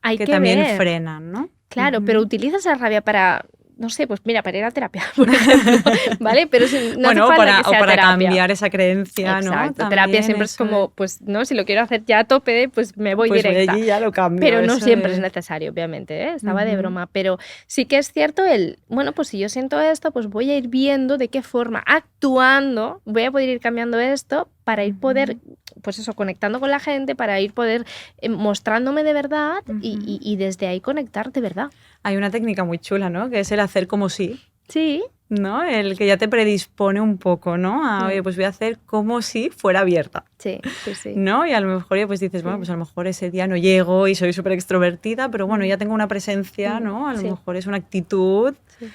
hay que que también ver. frenan, ¿no? Claro, pero Ujú. utiliza esa rabia para, no sé, pues mira, para ir a terapia, por ejemplo, ¿vale? Pero no hace Bueno, falta que o sea para terapia. cambiar esa creencia, ¿no? Exacto, terapia También siempre es eso es. como, pues no, si lo quiero hacer ya a tope, pues me voy Pues voy directa. allí y ya lo cambio, Pero no eso siempre es es. necesario, obviamente, ¿eh? Estaba de Ujú. broma, pero sí que es cierto bueno, pues si yo siento esto, pues voy a ir viendo de qué forma, actuando, voy a poder ir cambiando esto para ir poder, Ujú. pues eso, conectando con la gente, para ir poder mostrándome de verdad Ujú. y desde ahí conectar de verdad. Hay una técnica muy chula, ¿no? Que es el hacer como si, Sí. ¿no? El que ya te predispone un poco, ¿no? A, Mm, oye, pues voy a hacer como si fuera abierta. sí, sí, sí, ¿No? Y a lo mejor ya pues dices, bueno, sí. pues a lo mejor ese día no llego y soy súper extrovertida, pero bueno, Mm, ya tengo una presencia, ¿no? A lo sí, mejor es una actitud, sí,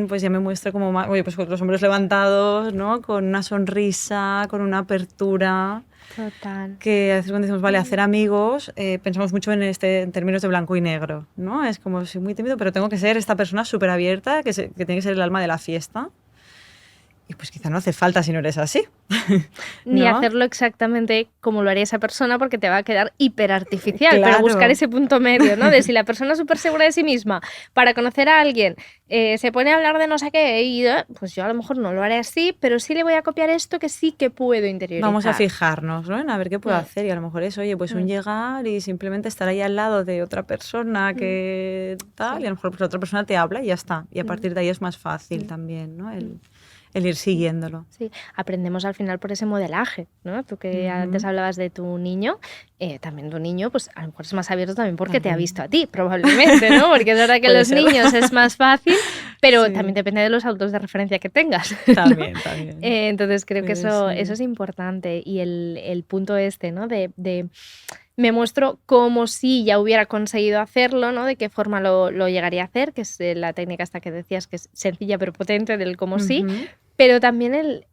pues ya me muestro como más, oye, pues con los hombros levantados, ¿no? Con una sonrisa, con una apertura, total. que a veces cuando decimos, vale, Mm, hacer amigos, pensamos mucho en términos de blanco y negro, ¿no? Es como, soy muy tímido, pero tengo que ser esta persona súper abierta, que tiene que ser el alma de la fiesta. Y pues quizá no hace falta si no eres así, Ni ¿no? hacerlo exactamente como lo haría esa persona porque te va a quedar hiperartificial, pero buscar Claro. ese punto medio, ¿no? De si la persona es súper segura de sí misma para conocer a alguien se pone a hablar de no sé qué y pues yo a lo mejor no lo haré así, pero sí le voy a copiar esto que sí que puedo Vamos a interiorizar. fijarnos, ¿no? En a ver qué puedo Mm, hacer. Y a lo mejor es, oye, pues un mm, llegar y simplemente estar ahí al lado de otra persona mm, que tal, y sí, a lo mejor pues, la otra persona te habla y ya está. Y a mm, partir de ahí es más fácil mm, también, ¿no? mm. el ir siguiéndolo. Sí, aprendemos al final por ese modelaje, ¿no? Tú que antes hablabas de tu niño, también tu niño, pues a lo mejor es más abierto también porque te ha visto a ti, probablemente, ¿no? Porque es verdad que los niños es más fácil, pero también depende de los adultos de referencia que tengas, ¿no? También. Entonces creo que eso es importante. Y el punto ¿no? De me muestro como si ya hubiera conseguido hacerlo, ¿no? De qué forma lo llegaría a hacer, que es la técnica esta que decías, que es sencilla pero potente, del como sí, pero también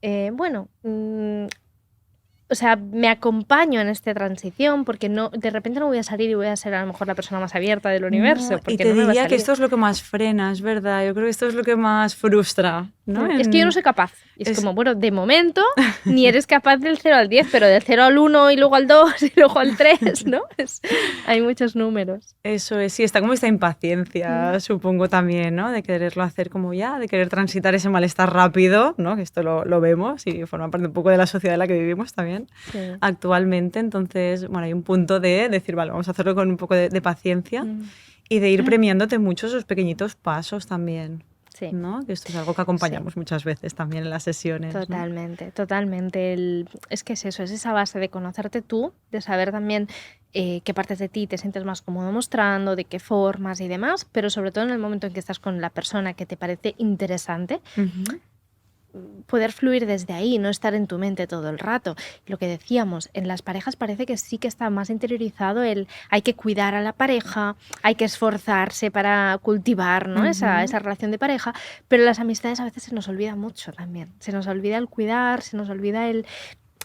o sea, me acompaño en esta transición porque de repente no voy a salir y voy a ser a lo mejor la persona más abierta del universo. No, y te diría que esto es lo que más frena, es verdad. Yo creo que esto es lo que más frustra, ¿no? Es que yo no soy capaz. Y es como, bueno, de momento ni eres capaz del 0 al 10, pero del 0 al 1 y luego al 2 y luego al 3, ¿no? Hay muchos números. Eso es, sí, está como esta impaciencia, supongo también, ¿no? De quererlo hacer como ya, de querer transitar ese malestar rápido, ¿no? Que esto lo vemos y forma parte un poco de la sociedad en la que vivimos también actualmente. Entonces, bueno, hay un punto de decir, vale, vamos a hacerlo con un poco de paciencia y de ir premiándote mucho esos pequeñitos pasos también. Sí. ¿No? Que esto es algo que acompañamos muchas veces también en las sesiones. Totalmente, ¿no? Totalmente. Es que es eso, es esa base de conocerte tú, de saber también qué partes de ti te sientes más cómodo mostrando, de qué formas y demás, pero sobre todo en el momento en que estás con la persona que te parece interesante, poder fluir desde ahí, no estar en tu mente todo el rato. Lo que decíamos, en las parejas parece que sí que está más interiorizado hay que cuidar a la pareja, hay que esforzarse para cultivar, ¿no? esa relación de pareja, pero las amistades a veces se nos olvida mucho también. Se nos olvida el cuidar, se nos olvida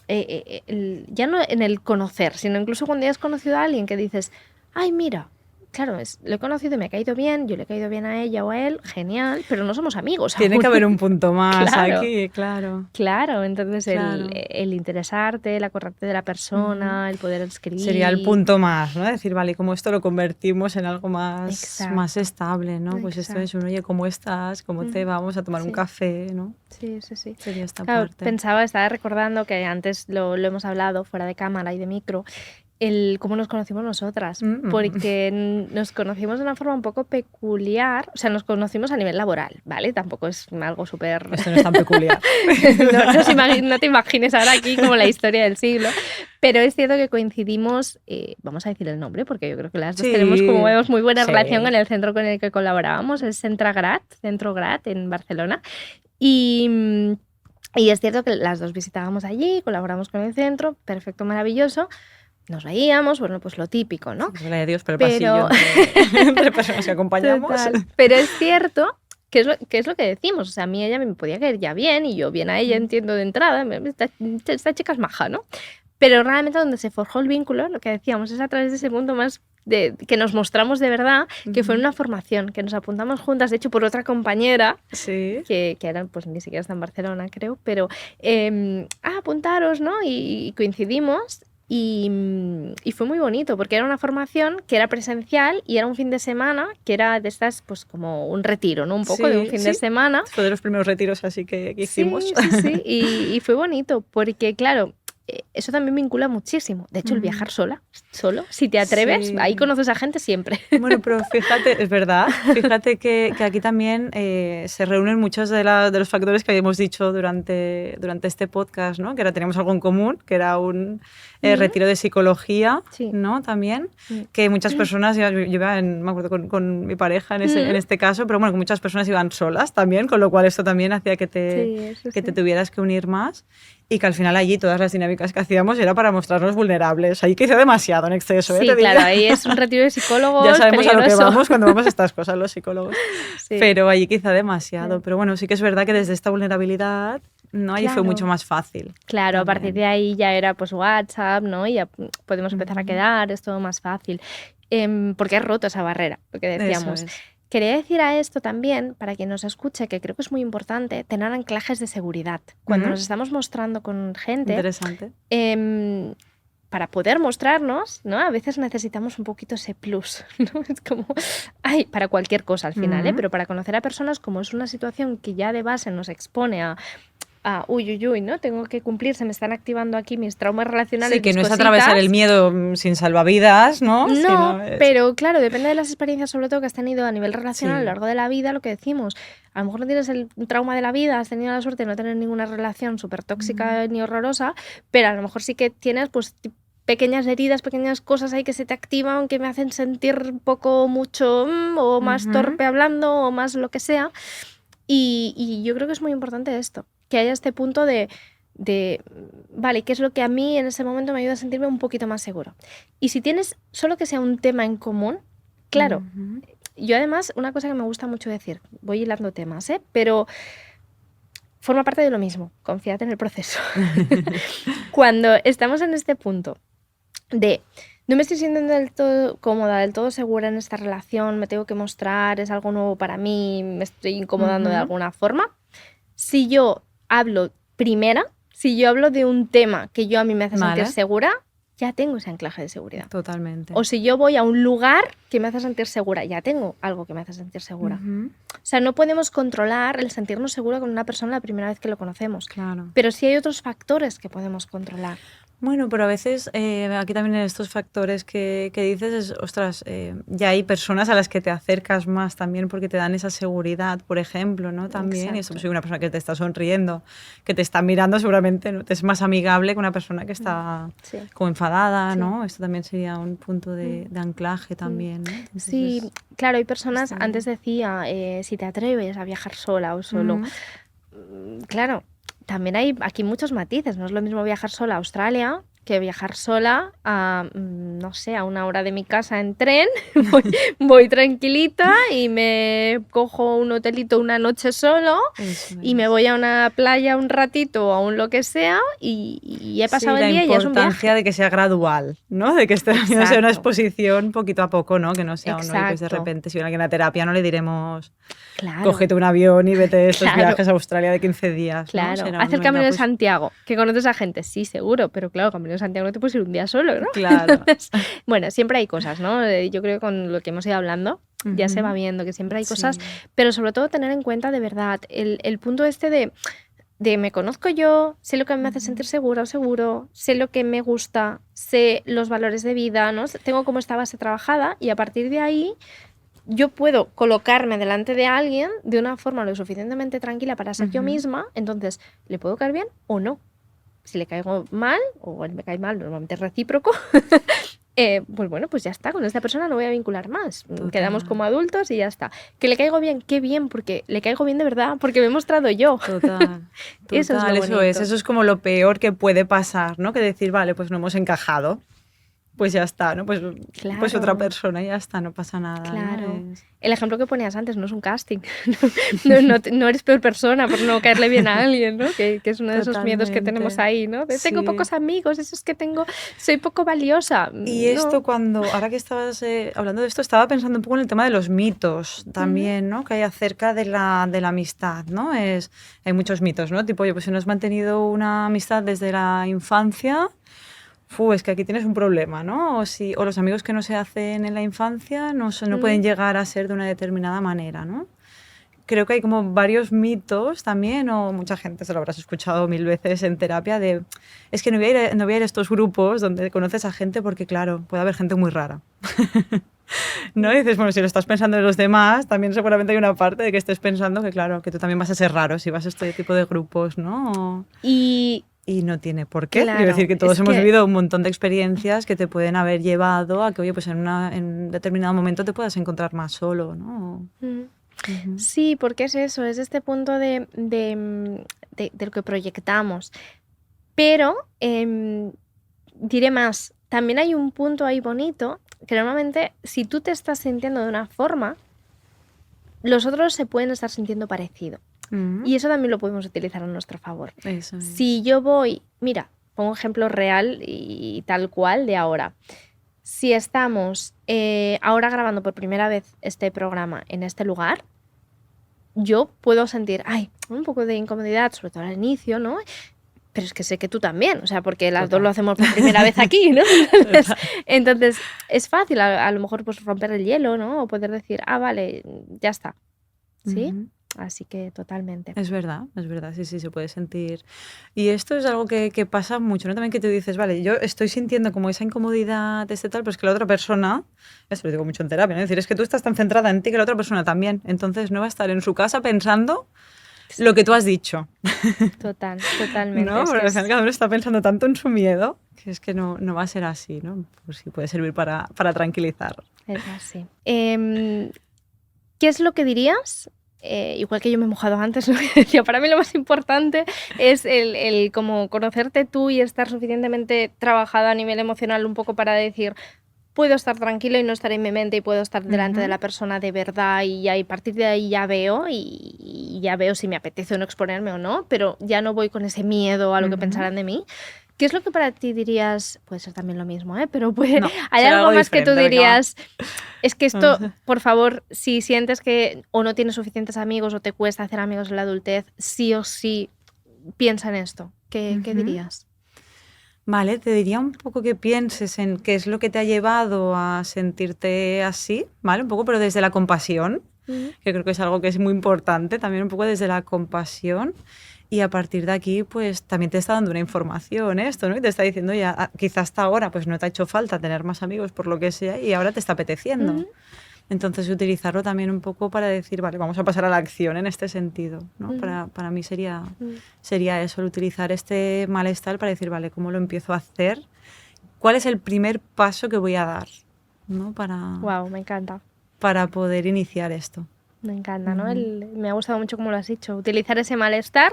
ya no en el conocer, sino incluso cuando ya has conocido a alguien que dices, ay, mira, claro, lo he conocido y me ha caído bien, yo le he caído bien a ella o a él, genial, pero no somos amigos. Tiene que haber un punto más claro, aquí, claro. Claro, entonces el interesarte, el acordarte de la persona, el poder escribir. Sería el punto más, ¿no? Decir, vale, ¿cómo esto lo convertimos en algo más estable, ¿no? Pues esto es oye, ¿cómo estás? ¿Cómo te vamos a tomar un café, ¿no? Sí. Sería esta claro, parte. Estaba recordando que antes lo hemos hablado fuera de cámara y de micro, cómo nos conocimos nosotras, porque nos conocimos de una forma un poco peculiar, o sea, nos conocimos a nivel laboral, ¿vale? Tampoco es algo súper... Esto no es tan peculiar. no te imagines ahora aquí como la historia del siglo, pero es cierto que coincidimos, vamos a decir el nombre, porque yo creo que las dos tenemos muy buena relación con el centro con el que colaborábamos, el Centro Grat en Barcelona, y es cierto que las dos visitábamos allí, colaboramos con el centro, perfecto, maravilloso. Nos veíamos, bueno, pues lo típico, ¿no? Pues vaya Dios, pero pasillo entre personas que acompañamos. Total. Pero es cierto que es lo que decimos. O sea, a mí ella me podía caer ya bien y yo bien a ella entiendo de entrada. Esta chica es maja, ¿no? Pero realmente donde se forjó el vínculo, lo que decíamos, es a través de ese punto más que nos mostramos de verdad, que fue en una formación, que nos apuntamos juntas, de hecho, por otra compañera, que era, pues ni siquiera está en Barcelona, creo, pero apuntaros, ¿no? Y coincidimos. Y fue muy bonito porque era una formación que era presencial y era un fin de semana que era de estas, pues como un retiro, ¿no? Un poco de un fin de semana. Fue de los primeros retiros así que hicimos. Sí. Y fue bonito porque, claro, eso también vincula muchísimo. De hecho, el viajar solo, si te atreves, ahí conoces a gente siempre. Bueno, pero fíjate, es verdad, fíjate que aquí también se reúnen muchos de los factores que habíamos dicho durante este podcast, ¿no? Que ahora teníamos algo en común, que era un retiro de psicología, ¿no? También, que muchas personas, yo iba me acuerdo con mi pareja en este caso, pero bueno, que muchas personas iban solas también, con lo cual esto también hacía que te tuvieras que unir más. Y que al final allí todas las dinámicas que hacíamos era para mostrarnos vulnerables. Ahí quizá demasiado en exceso. Sí, claro, ahí es un retiro de psicólogos. Ya sabemos a lo que vamos cuando vamos a estas cosas los psicólogos. Pero allí quizá demasiado. Pero bueno, sí que es verdad que desde esta vulnerabilidad, ¿no? Ahí fue mucho más fácil. Claro, también. A partir de ahí ya era pues WhatsApp, ¿no? Y ya podemos empezar a quedar, es todo más fácil. Porque has roto esa barrera, lo que decíamos. Eso es. Quería decir a esto también, para quien nos escuche, que creo que es muy importante tener anclajes de seguridad. Cuando nos estamos mostrando con gente, interesante. Para poder mostrarnos, ¿no? A veces necesitamos un poquito ese plus, ¿no? Es como, para cualquier cosa al final, pero para conocer a personas, como es una situación que ya de base nos expone a uy, ¿no? Tengo que cumplir, se me están activando aquí mis traumas relacionales. Sí, que mis no es cositas. atravesar el miedo sin salvavidas, ¿no? No, Sino es... pero claro, depende de las experiencias sobre todo que has tenido a nivel relacional a lo Sí. largo de la vida, lo que decimos. A lo mejor no tienes el trauma de la vida, has tenido la suerte de no tener ninguna relación súper tóxica ni horrorosa, pero a lo mejor sí que tienes pues pequeñas heridas, pequeñas cosas ahí que se te activan, que me hacen sentir un poco mucho o más torpe hablando o más lo que sea. Y yo creo que es muy importante esto, que haya este punto de, vale, ¿qué es lo que a mí en ese momento me ayuda a sentirme un poquito más seguro? Y si tienes solo que sea un tema en común, claro, yo además, una cosa que me gusta mucho decir, voy hilando temas, pero forma parte de lo mismo, confiad en el proceso. Cuando estamos en este punto de no me estoy sintiendo del todo cómoda, del todo segura en esta relación, me tengo que mostrar, es algo nuevo para mí, me estoy incomodando de alguna forma. Si yo hablo si yo hablo de un tema que yo a mí me hace sentir segura, ya tengo ese anclaje de seguridad. Totalmente. O si yo voy a un lugar que me hace sentir segura, ya tengo algo que me hace sentir segura. O sea, no podemos controlar el sentirnos segura con una persona la primera vez que lo conocemos. Claro. Pero sí hay otros factores que podemos controlar. Bueno, pero a veces aquí también en estos factores que dices, ostras, ya hay personas a las que te acercas más también porque te dan esa seguridad, por ejemplo, ¿no? También, Exacto. y eso, pues, una persona que te está sonriendo, que te está mirando, seguramente, ¿no? Te es más amigable que una persona que está como enfadada, ¿no? Esto también sería un punto de anclaje también, ¿no? Entonces, sí, claro, hay personas, antes decía, si te atreves a viajar sola o solo, claro, también hay aquí muchos matices. No es lo mismo viajar sola a Australia que viajar sola a, no sé, a 1 hora de mi casa en tren. voy tranquilita y me cojo un hotelito una noche solo y me voy a una playa un ratito o a un lo que sea y he pasado el día y ya es un viaje. La importancia de que sea gradual, ¿no? De que no sea una exposición poquito a poco, ¿no? Que no sea un pues de repente, si viene alguien a terapia no le diremos cógete un avión y vete estos viajes a Australia de 15 días. Claro, ¿no? haz el Camino de Santiago, que conoces a gente, sí, seguro, pero claro, Camino de Santiago no te puedes ir un día solo, ¿no? Claro. Entonces, bueno, siempre hay cosas, ¿no? Yo creo que con lo que hemos ido hablando ya se va viendo que siempre hay cosas, pero sobre todo tener en cuenta de verdad el punto este de me conozco yo, sé lo que me hace sentir segura o seguro, sé lo que me gusta, sé los valores de vida, ¿no? Tengo como esta base trabajada y a partir de ahí yo puedo colocarme delante de alguien de una forma lo suficientemente tranquila para ser yo misma, entonces, ¿le puedo caer bien o no? Si le caigo mal, o él me cae mal, normalmente es recíproco, pues bueno, pues ya está, con esta persona no voy a vincular más. Total. Quedamos como adultos y ya está. Que le caigo bien, qué bien, porque le caigo bien de verdad, porque me he mostrado yo. Total. Eso es lo bonito. Eso es como lo peor que puede pasar, ¿no? Que decir, vale, pues no hemos encajado. Pues ya está, ¿no? Pues otra persona y ya está, no pasa nada. Claro. ¿no? El ejemplo que ponías antes no es un casting. no eres peor persona por no caerle bien a alguien, ¿no? Que es uno de esos miedos que tenemos ahí, ¿no? Tengo pocos amigos, eso es que soy poco valiosa. Y esto ahora que estabas hablando de esto, estaba pensando un poco en el tema de los mitos también, ¿no? Que hay acerca de la amistad, ¿no? Hay muchos mitos, ¿no? Tipo, oye, pues si no has mantenido una amistad desde la infancia, es que aquí tienes un problema, ¿no? O los amigos que no se hacen en la infancia no pueden llegar a ser de una determinada manera, ¿no? Creo que hay como varios mitos también, o mucha gente se lo habrás escuchado 1000 veces en terapia, es que no voy a ir a estos grupos donde conoces a gente porque, claro, puede haber gente muy rara. ¿No? Y dices, bueno, si lo estás pensando en los demás, también seguramente hay una parte de que estés pensando que, claro, que tú también vas a ser raro si vas a este tipo de grupos, ¿no? Y no tiene por qué. Claro, quiero decir que todos hemos vivido un montón de experiencias que te pueden haber llevado a que, oye, pues en un determinado momento te puedas encontrar más solo, ¿no? Sí, porque es eso, es este punto de lo que proyectamos. Pero diré más, también hay un punto ahí bonito que normalmente si tú te estás sintiendo de una forma, los otros se pueden estar sintiendo parecido. Y eso también lo podemos utilizar a nuestro favor. Eso es. Si yo voy, mira, pongo un ejemplo real y tal cual de ahora. Si estamos ahora grabando por primera vez este programa en este lugar, yo puedo sentir, un poco de incomodidad, sobre todo al inicio, ¿no? Pero es que sé que tú también, o sea, porque las dos lo hacemos por primera vez aquí, ¿no? Entonces es fácil a lo mejor pues romper el hielo, ¿no? O poder decir, vale, ya está, ¿sí? Así que totalmente. Es verdad, sí, sí, se puede sentir. Y esto es algo que pasa mucho, ¿no? También que tú dices, vale, yo estoy sintiendo como esa incomodidad, tal, pero es que la otra persona, esto lo digo mucho en terapia, ¿no? Es decir, es que tú estás tan centrada en ti que la otra persona también. Entonces no va a estar en su casa pensando lo que tú has dicho, Totalmente. ¿no? Es que Porque al final es, cada uno está pensando tanto en su miedo que es que no va a ser así, ¿no? Pues sí, puede servir para tranquilizar. es así. ¿Qué es lo que dirías? Igual que yo me he mojado antes, lo que decía, para mí lo más importante es el como conocerte tú y estar suficientemente trabajada a nivel emocional un poco para decir, puedo estar tranquilo y no estar en mi mente y puedo estar delante de la persona de verdad y a partir de ahí ya veo y ya veo si me apetece o no exponerme o no, pero ya no voy con ese miedo a lo que pensarán de mí. ¿Qué es lo que para ti dirías? Puede ser también lo mismo, ¿eh? Pero No, ¿hay será algo algo más que tú diferente, venga, va. dirías? Es que esto, por favor, si sientes que o no tienes suficientes amigos o te cuesta hacer amigos en la adultez, sí o sí piensa en esto. ¿Qué dirías? Vale, te diría un poco que pienses en qué es lo que te ha llevado a sentirte así, ¿vale? Un poco, pero desde la compasión, que creo que es algo que es muy importante, también un poco desde la compasión. Y a partir de aquí, pues también te está dando una información esto, ¿no? Y te está diciendo ya, quizás hasta ahora pues no te ha hecho falta tener más amigos por lo que sea y ahora te está apeteciendo. Entonces utilizarlo también un poco para decir, vale, vamos a pasar a la acción en este sentido, ¿no? Para mí sería eso, el utilizar este malestar para decir, vale, ¿cómo lo empiezo a hacer? ¿Cuál es el primer paso que voy a dar, ¿no? Wow, me encanta. Para poder iniciar esto. Me encanta, ¿no? Me ha gustado mucho como lo has dicho, utilizar ese malestar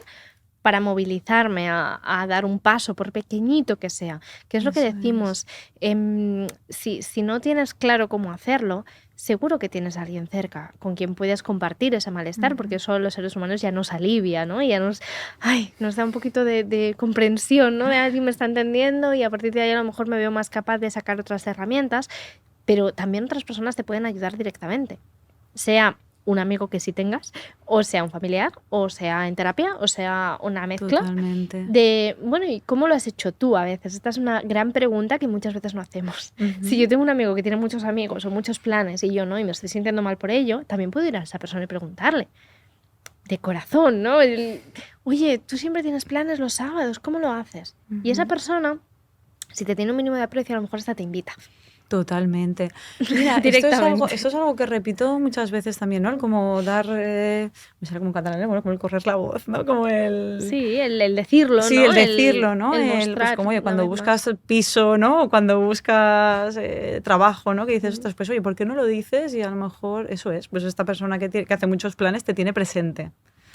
para movilizarme a dar un paso, por pequeñito que sea. Que es lo que Eso decimos, si no tienes claro cómo hacerlo, seguro que tienes a alguien cerca con quien puedes compartir ese malestar, porque eso los seres humanos ya nos alivia, ¿no? Ya nos da un poquito de comprensión, ¿no? De alguien me está entendiendo y a partir de ahí a lo mejor me veo más capaz de sacar otras herramientas, pero también otras personas te pueden ayudar directamente, sea un amigo que sí tengas, o sea un familiar, o sea en terapia, o sea una mezcla. Totalmente. De, bueno, ¿y cómo lo has hecho tú a veces? Esta es una gran pregunta que muchas veces no hacemos. Si yo tengo un amigo que tiene muchos amigos o muchos planes y yo no, y me estoy sintiendo mal por ello, también puedo ir a esa persona y preguntarle. De corazón, ¿no? Oye, tú siempre tienes planes los sábados, ¿cómo lo haces? Y esa persona, si te tiene un mínimo de aprecio, a lo mejor hasta te invita. Totalmente. Mira, esto es algo que repito muchas veces también, ¿no? El como dar, me sale como en catalán, bueno, como el correr la voz, ¿no? Como el... Sí, el decirlo, Sí, ¿no? el decirlo, ¿no? El Pues mostrar como, oye, cuando una vez buscas más. piso, ¿no? O cuando buscas trabajo, ¿no? Que dices, ostras, pues oye, ¿por qué no lo dices? Y a lo mejor eso es, pues esta persona que hace muchos planes te tiene presente.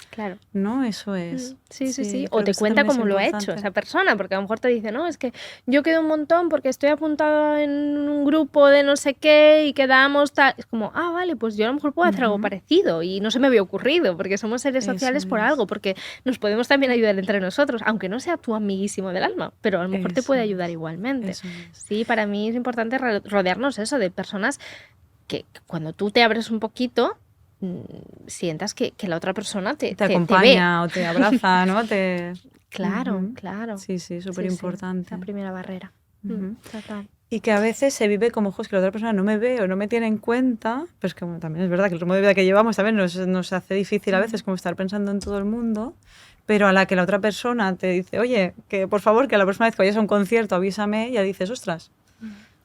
Claro. ¿No? Eso es. Sí. O creo que te esto cuenta también es cómo lo ha hecho importante. esa persona, porque a lo mejor te dice, no, es que yo quedo un montón porque estoy apuntado en un grupo de no sé qué y quedamos tal. Es como, ah, vale, pues yo a lo mejor puedo hacer algo parecido y no se me había ocurrido, porque somos seres sociales por algo, porque nos podemos también ayudar entre nosotros, aunque no sea tu amiguísimo del alma, pero a lo mejor te puede ayudar igualmente. Eso es. Sí, para mí es importante rodearnos eso, de personas que cuando tú te abres un poquito, sientas que la otra persona te acompaña ve. o te abraza, ¿no? Claro, claro. Sí, súper importante. Esa primera barrera. Total. Y que a veces se vive como, ojos que la otra persona no me ve o no me tiene en cuenta, pues que también es verdad que el ritmo de vida que llevamos también nos hace difícil a veces como estar pensando en todo el mundo, pero a la que la otra persona te dice, oye, que por favor, que la próxima vez que vayas a un concierto avísame, ya dices, ostras,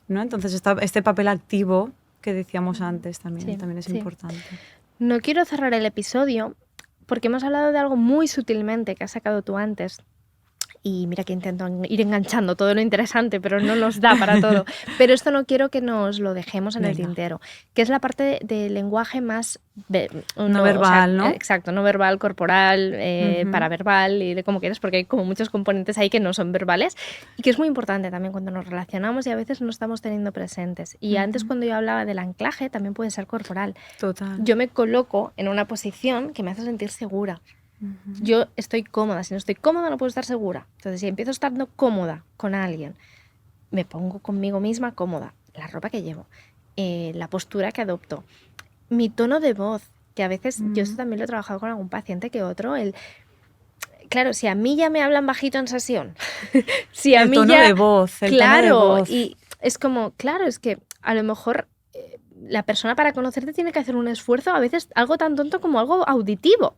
¿no? Entonces este papel activo que decíamos antes también es importante. No quiero cerrar el episodio porque hemos hablado de algo muy sutilmente que has sacado tú antes. Y mira que intento ir enganchando todo lo interesante, pero no nos da para todo. Pero esto no quiero que nos lo dejemos en el tintero, que es la parte del lenguaje más... no verbal, ¿no? Exacto, no verbal, corporal, paraverbal y de como quieras, porque hay como muchos componentes ahí que no son verbales y que es muy importante también cuando nos relacionamos y a veces no estamos teniendo presentes. Y antes cuando yo hablaba del anclaje también puede ser corporal. Total. Yo me coloco en una posición que me hace sentir segura. Yo estoy cómoda, si no estoy cómoda no puedo estar segura. Entonces, si empiezo estando cómoda con alguien, me pongo conmigo misma cómoda, la ropa que llevo, la postura que adopto, mi tono de voz, que a veces yo esto también lo he trabajado con algún paciente que otro, claro, si a mí ya me hablan bajito en sesión, si a el mí tono ya... de voz, claro, tono de voz. Y es como, claro, es que a lo mejor la persona para conocerte tiene que hacer un esfuerzo, a veces algo tan tonto como algo auditivo.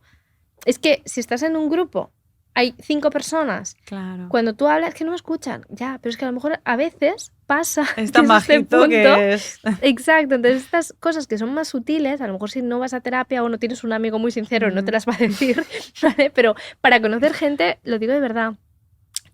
Es que si estás en un grupo, hay 5 personas, Claro. cuando tú hablas que no me escuchan, ya, pero es que a lo mejor a veces pasa Es tan que es este bajito punto. que es... Exacto, entonces estas cosas que son más sutiles, a lo mejor si no vas a terapia o no tienes un amigo muy sincero, no te las va a decir, ¿vale? Pero para conocer gente, lo digo de verdad,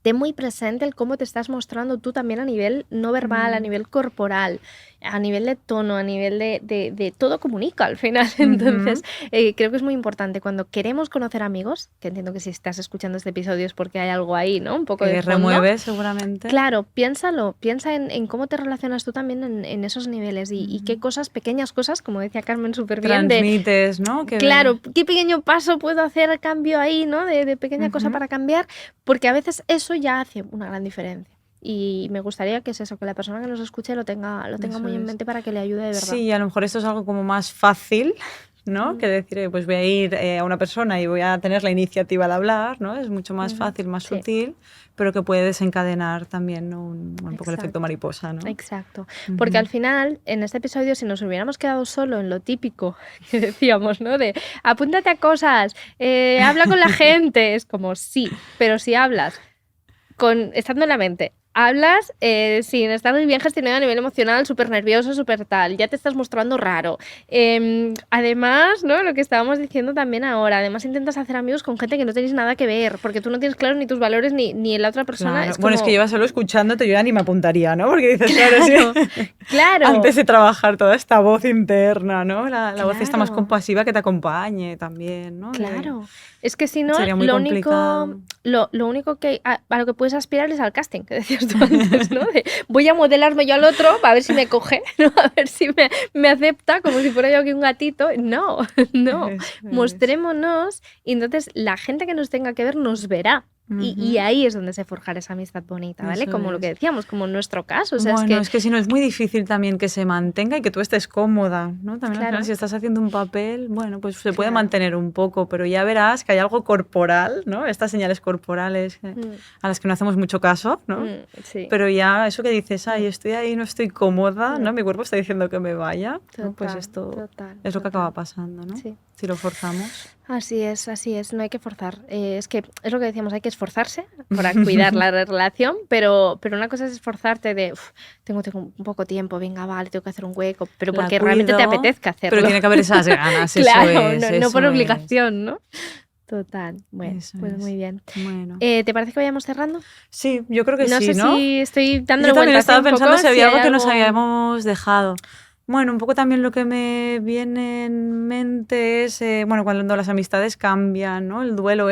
ten muy presente el cómo te estás mostrando tú también a nivel no verbal, a nivel corporal, a nivel de tono, a nivel de todo comunica al final. Entonces, creo que es muy importante cuando queremos conocer amigos, que entiendo que si estás escuchando este episodio es porque hay algo ahí, ¿no? Un poco de Que fondo. remueve seguramente. Claro, piénsalo, piensa en cómo te relacionas tú también en esos niveles y qué cosas, pequeñas cosas, como decía Carmen súper bien, Transmites, ¿no? claro, qué pequeño paso puedo hacer cambio ahí, ¿no? De pequeña cosa para cambiar, porque a veces eso ya hace una gran diferencia. Y me gustaría que es eso, que la persona que nos escuche lo tenga muy en mente para que le ayude de verdad. Sí, a lo mejor esto es algo como más fácil, ¿no? Que decir, pues voy a ir a una persona y voy a tener la iniciativa de hablar, ¿no? Es mucho más fácil, más sutil, pero que puede desencadenar también, ¿no? un poco el efecto mariposa, ¿no? Exacto. Porque al final, en este episodio, si nos hubiéramos quedado solo en lo típico que decíamos, ¿no? De apúntate a cosas, habla con la gente, es como sí, pero si hablas estando en la mente, hablas sin estar muy bien gestionado a nivel emocional, súper nervioso, súper tal, ya te estás mostrando raro. Además, ¿no? Lo que estábamos diciendo también ahora, además intentas hacer amigos con gente que no tenéis nada que ver, porque tú no tienes claro ni tus valores ni la otra persona. Claro. Es Bueno, es que llevas solo escuchándote, yo ya ni me apuntaría, ¿no? Porque dices, claro, sí. Claro. Antes de trabajar toda esta voz interna, ¿no? La voz está más compasiva que te acompañe también, ¿no? Claro. Es que si no, sería muy complicado. Lo único que a lo que puedes aspirar es al casting, que decías tú antes, ¿no? De, voy a modelarme yo al otro a ver si me coge, ¿no? A ver si me acepta como si fuera yo aquí un gatito. No, no. Mostrémonos y entonces la gente que nos tenga que ver nos verá. Y ahí es donde se forjará esa amistad bonita, ¿vale? Eso como lo que decíamos, como en nuestro caso. O sea, bueno, es que si no es muy difícil también que se mantenga y que tú estés cómoda, ¿no? También al final, si estás haciendo un papel, bueno, pues se puede mantener un poco, pero ya verás que hay algo corporal, ¿no? Estas señales corporales a las que no hacemos mucho caso, ¿no? Sí. Pero ya eso que dices, ay, estoy ahí, no estoy cómoda, ¿no? Mi cuerpo está diciendo que me vaya, ¿no? Pues esto es lo que acaba pasando, ¿no? Sí. Si lo forzamos. Así es, no hay que forzar. Es que es lo que decíamos, hay que esforzarse para cuidar la relación, pero una cosa es esforzarte de, tengo un poco tiempo, venga, vale, tengo que hacer un hueco, pero porque realmente te apetezca hacerlo. Pero tiene que haber esas ganas, claro, eso es. No por obligación, ¿no? Total, bueno, eso pues muy bien. Bueno. ¿Te parece que vayamos cerrando? Sí, yo creo que sí, ¿no? No sé si estoy dándole Yo también vueltas estaba pensando poco, si había algo hay que nos habíamos dejado. Bueno, un poco también lo que me viene en mente es, bueno, cuando las amistades cambian, ¿no? El duelo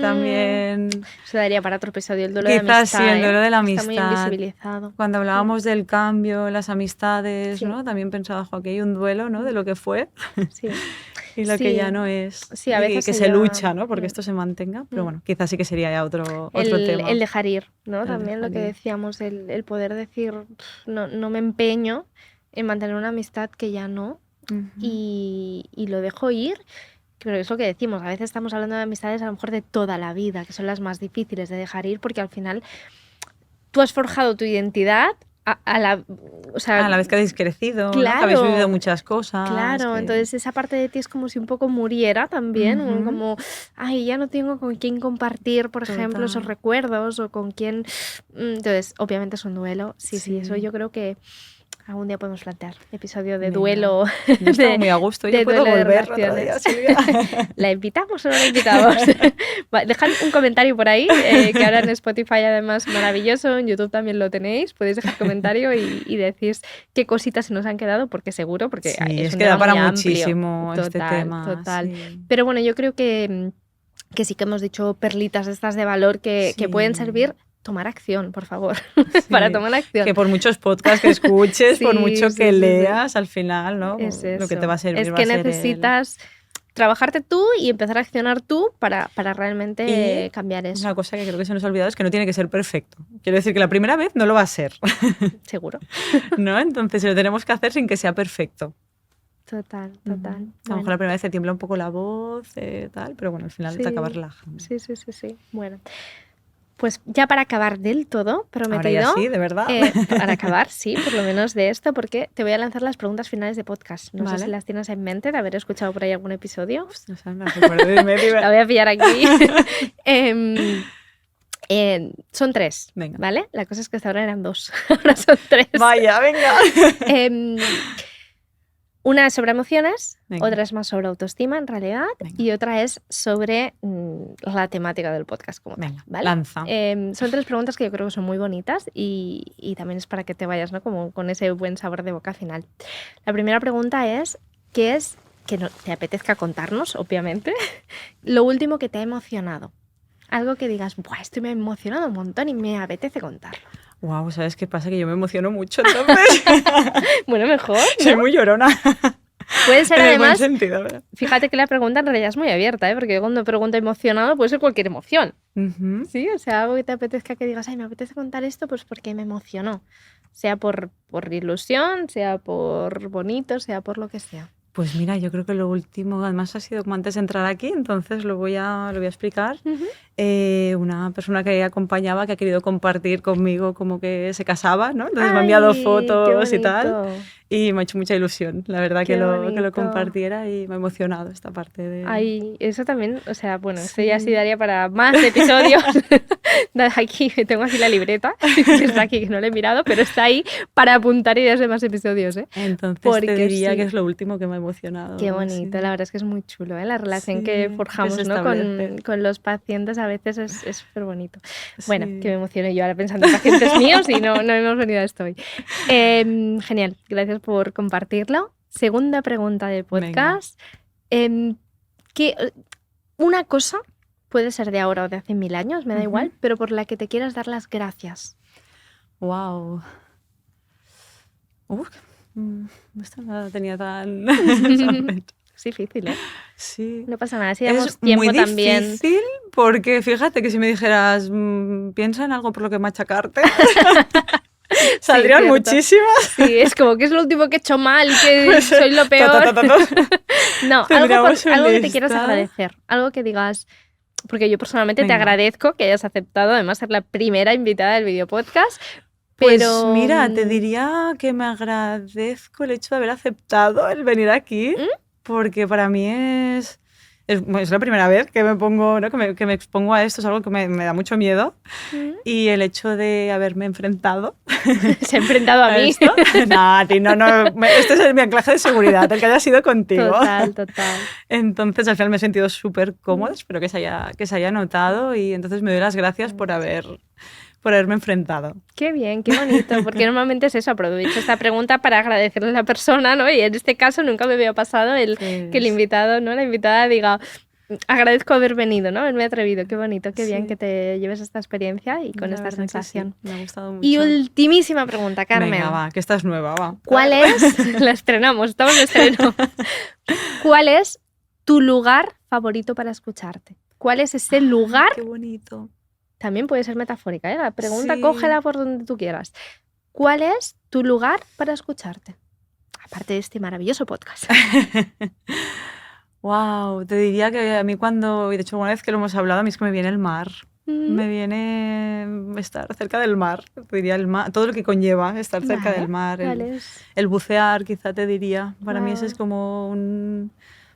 también... Eso daría para otro episodio, el duelo de Quizás amistad. Sí, el duelo de la amistad. Está muy invisibilizado. Cuando hablábamos del cambio, las amistades, ¿no? También pensaba, que hay un duelo, ¿no? De lo que fue sí. y lo que ya no es. Sí, a veces y que se lucha, ¿no? Porque esto se mantenga. Pero bueno, quizás sí que sería ya otro tema. El dejar ir, ¿no? También lo que decíamos, el poder decir, no me empeño en mantener una amistad que ya no y lo dejo ir. Pero es lo que decimos, a veces estamos hablando de amistades a lo mejor de toda la vida, que son las más difíciles de dejar ir, porque al final tú has forjado tu identidad a la vez que habéis crecido, claro, ¿no? Que habéis vivido muchas cosas. Claro, entonces esa parte de ti es como si un poco muriera también, como, ay, ya no tengo con quién compartir, por ejemplo, esos recuerdos o con quién... Entonces, obviamente es un duelo, sí, eso yo creo que algún día podemos plantear episodio de duelo. Yo estaba muy a gusto, yo puedo volver otro día, Silvia. ¿La invitamos o no la invitamos? Dejad un comentario por ahí, que ahora en Spotify además maravilloso, en YouTube también lo tenéis, podéis dejar comentario y decís qué cositas se nos han quedado, porque seguro, porque es un que da para amplio. Muchísimo este tema. Total. Sí. Pero bueno, yo creo que sí que hemos dicho perlitas estas de valor que pueden servir. Tomar acción, por favor, para tomar acción. Que por muchos podcasts que escuches, por mucho que leas, al final, ¿no? Lo que te va a servir es que necesitas trabajarte tú y empezar a accionar tú para realmente cambiar eso. Una cosa que creo que se nos ha olvidado es que no tiene que ser perfecto. Quiero decir que la primera vez no lo va a ser. Seguro. ¿No? Entonces lo tenemos que hacer sin que sea perfecto. Total. A lo mejor la primera vez te tiembla un poco la voz, tal, pero bueno, al final te acabas relajando. Sí. Bueno. pues ya para acabar del todo, prometido. Ahora ya sí, de verdad. Para acabar, sí, por lo menos de esto, porque te voy a lanzar las preguntas finales de podcast. No sé si las tienes en mente de haber escuchado por ahí algún episodio. No sé, me recuerdo de medio. La voy a pillar aquí. Son 3, Venga. ¿vale? La cosa es que hasta ahora eran 2, ahora son 3. Vaya, venga. Una es sobre emociones, Venga. otra es más sobre autoestima en realidad, Venga. y otra es sobre la temática del podcast como tal, Venga, ¿vale? lanza. Son 3 preguntas que yo creo que son muy bonitas y también es para que te vayas, ¿no? Como con ese buen sabor de boca final. La primera pregunta es, ¿qué es que no te apetezca contarnos, obviamente, lo último que te ha emocionado? Algo que digas, ¡buah, esto me ha emocionado un montón y me apetece contarlo! Wow, ¿sabes qué pasa? Que yo me emociono mucho, entonces. Bueno, mejor, ¿no? Soy muy llorona. Puede ser en además, el buen sentido, ¿verdad? Fíjate que la pregunta en realidad es muy abierta, ¿eh? Porque cuando pregunto emocionado puede ser cualquier emoción. Uh-huh. Sí, o sea, algo que te apetezca que digas, ay, me apetece contar esto, pues porque me emocionó. Sea por ilusión, sea por bonito, sea por lo que sea. Pues mira, yo creo que lo último, además ha sido como antes de entrar aquí, entonces lo voy a explicar. Una persona que acompañaba, que ha querido compartir conmigo como que se casaba, ¿no? Entonces me ha enviado fotos y tal. Y me ha hecho mucha ilusión, la verdad, que lo compartiera y me ha emocionado esta parte de... Ay, eso también, o sea, bueno, Sí. esto ya sí daría para más episodios. Aquí tengo aquí la libreta, que está aquí, que no la he mirado, pero está ahí para apuntar ideas de más episodios, ¿eh? Entonces Porque te diría sí. que es lo último que me ha emocionado. Qué bonito, sí. la verdad es que es muy chulo, ¿eh? La relación Sí, que forjamos, que se ¿no? establece. Con los pacientes a veces es súper bonito. Bueno, Sí. que me emociono yo ahora pensando en pacientes míos y no hemos venido a esto hoy. Genial, gracias por compartirlo. Segunda pregunta del podcast. Una cosa, puede ser de ahora o de hace 1000 años, me da igual, pero por la que te quieras dar las gracias. Wow. Esta no la tenía tan... Es difícil, ¿eh? Sí. No pasa nada, si damos Es tiempo muy también. difícil porque fíjate que si me dijeras piensa en algo por lo que machacarte, saldrían cierto. muchísimas. Sí, es como que es lo último que he hecho mal y que soy lo peor. No, algo que te quieras agradecer, algo que digas, porque yo personalmente te agradezco que hayas aceptado además ser la primera invitada del videopodcast. Pues pero... mira, te diría que me agradezco el hecho de haber aceptado el venir aquí, porque para mí es la primera vez que me pongo, ¿no? que me expongo a esto, es algo que me da mucho miedo. Y el hecho de haberme enfrentado. Se ha enfrentado a mí. Esto. No, a ti no. Este es mi anclaje de seguridad, el que haya sido contigo. Total. Entonces al final me he sentido súper cómoda, espero que se haya notado y entonces me doy las gracias por haberme enfrentado. Qué bien, qué bonito, porque normalmente es eso, aprovecho esta pregunta para agradecerle a la persona, ¿no? Y en este caso nunca me había pasado que el invitado, ¿no? La invitada diga, agradezco haber venido, ¿no? Haberme atrevido, qué bonito, qué bien que te lleves esta experiencia y con esta sensación. Sí, me ha gustado mucho. Y ultimísima pregunta, Carmen. Venga, va, que esta es nueva, va. ¿Cuál es? La estrenamos, estamos de estreno. ¿Cuál es tu lugar favorito para escucharte? ¿Cuál es ese lugar? Qué bonito. También puede ser metafórica, ¿eh? La pregunta, cógela por donde tú quieras. ¿Cuál es tu lugar para escucharte? Aparte de este maravilloso podcast. Wow, te diría que a mí y de hecho una vez que lo hemos hablado, a mí es que me viene el mar. Me viene estar cerca del mar, te diría el mar, todo lo que conlleva estar cerca del mar. El bucear, quizá te diría. Para mí ese es como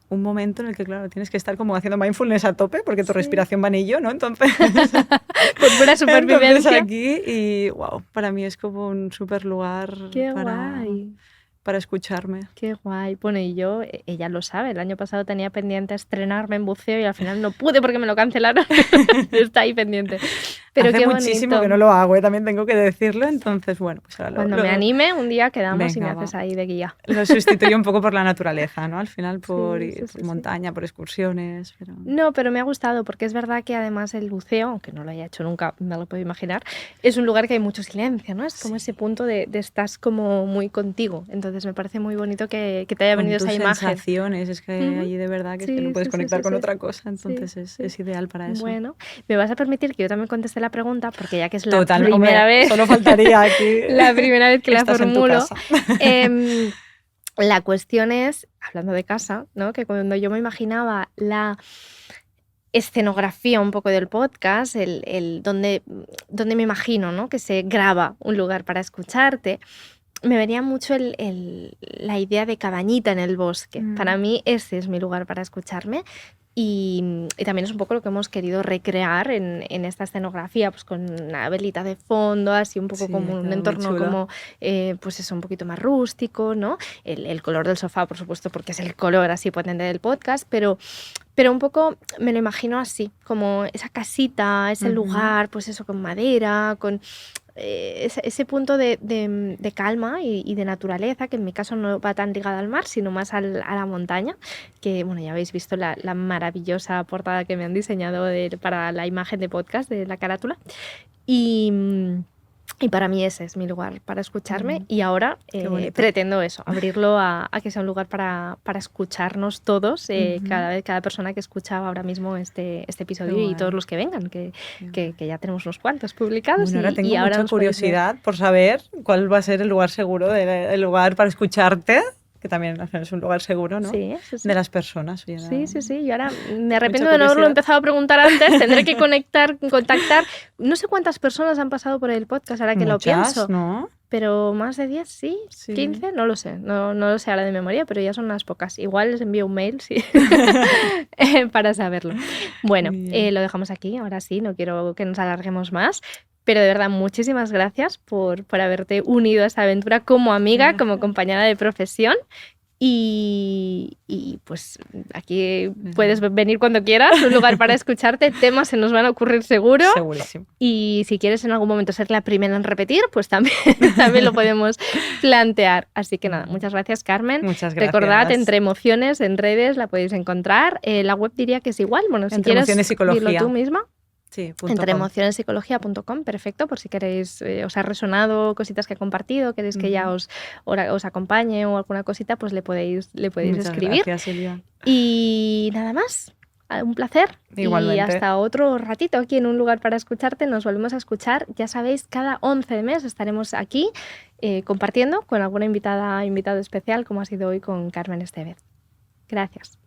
un momento en el que, claro, tienes que estar como haciendo mindfulness a tope porque tu respiración va en ello, ¿no? Entonces, por pura supervivencia. Aquí y, wow, para mí es como un súper lugar para escucharme. Qué guay. Bueno, y yo, ella lo sabe, el año pasado tenía pendiente estrenarme en buceo y al final no pude porque me lo cancelaron. Está ahí pendiente. Pero hace qué muchísimo bonito. que no lo hago, también tengo que decirlo, entonces bueno, pues ahora cuando me anime un día quedamos y me haces ahí de guía. Lo sustituyo un poco por la naturaleza, ¿no? Al final por sí. montaña, por excursiones. No, pero me ha gustado porque es verdad que además el buceo, aunque no lo haya hecho nunca, me lo puedo imaginar, es un lugar que hay mucho silencio, ¿no? Es como ese punto de estás como muy contigo. Entonces me parece muy bonito que te haya venido esa imagen. Sensaciones, es que allí de verdad que no puedes conectar con otra cosa, entonces es ideal para eso. Bueno, me vas a permitir que yo también conteste la pregunta, porque ya que es la Total, primera vez. Solo faltaría aquí. La primera vez que la formulo. La cuestión es, hablando de casa, ¿no? Que cuando yo me imaginaba escenografía un poco del podcast, donde me imagino, ¿no?, que se graba un lugar para escucharte, me venía mucho la idea de cabañita en el bosque. Para mí ese es mi lugar para escucharme. Y también es un poco lo que hemos querido recrear en esta escenografía, pues con una velita de fondo, así un poco como un entorno como, pues eso, un poquito más rústico, ¿no? El color del sofá, por supuesto, porque es el color así potente del podcast, pero un poco me lo imagino así, como esa casita, ese lugar, pues eso, con madera, con ese punto de calma y de naturaleza, que en mi caso no va tan ligada al mar, sino más a la montaña, que bueno, ya habéis visto la maravillosa portada que me han diseñado para la imagen de podcast de la carátula. Y para mí ese es mi lugar para escucharme y ahora pretendo eso, abrirlo a que sea un lugar para escucharnos todos, cada persona que escucha ahora mismo este episodio y todos los que vengan, que ya tenemos unos cuantos publicados. Bueno, ahora tengo mucha curiosidad por saber cuál va a ser el lugar seguro, el lugar para escucharte, que también al final es un lugar seguro, ¿no? Sí. De las personas. Sí. Y ahora me arrepiento de no haberlo empezado a preguntar antes. Tendré que contactar. No sé cuántas personas han pasado por el podcast ahora que lo pienso. ¿No? Pero más de 10, sí. 15, no lo sé. No lo sé ahora de memoria, pero ya son unas pocas. Igual les envío un mail, sí, para saberlo. Bueno, lo dejamos aquí. Ahora sí, no quiero que nos alarguemos más. Pero de verdad, muchísimas gracias por haberte unido a esta aventura como amiga, como compañera de profesión. Y pues aquí puedes venir cuando quieras, un lugar para escucharte, temas se nos van a ocurrir seguro. Segurísimo. Y si quieres en algún momento ser la primera en repetir, pues también lo podemos plantear. Así que nada, muchas gracias, Carmen. Muchas gracias. Recordad, Entre Emociones en redes la podéis encontrar. La web diría que es igual. Bueno, si quieres dilo tú misma. Sí, entreemocionespsicología.com, perfecto, por si queréis, os ha resonado cositas que he compartido, queréis que ya os acompañe o alguna cosita, pues le podéis Muchas escribir. Gracias, Silvia. Y nada más, un placer. Igualmente. Y hasta otro ratito aquí en Un Lugar para Escucharte. Nos volvemos a escuchar, ya sabéis, cada 11 de mes estaremos aquí compartiendo con alguna invitado especial, como ha sido hoy con Carmen Estevez. Gracias.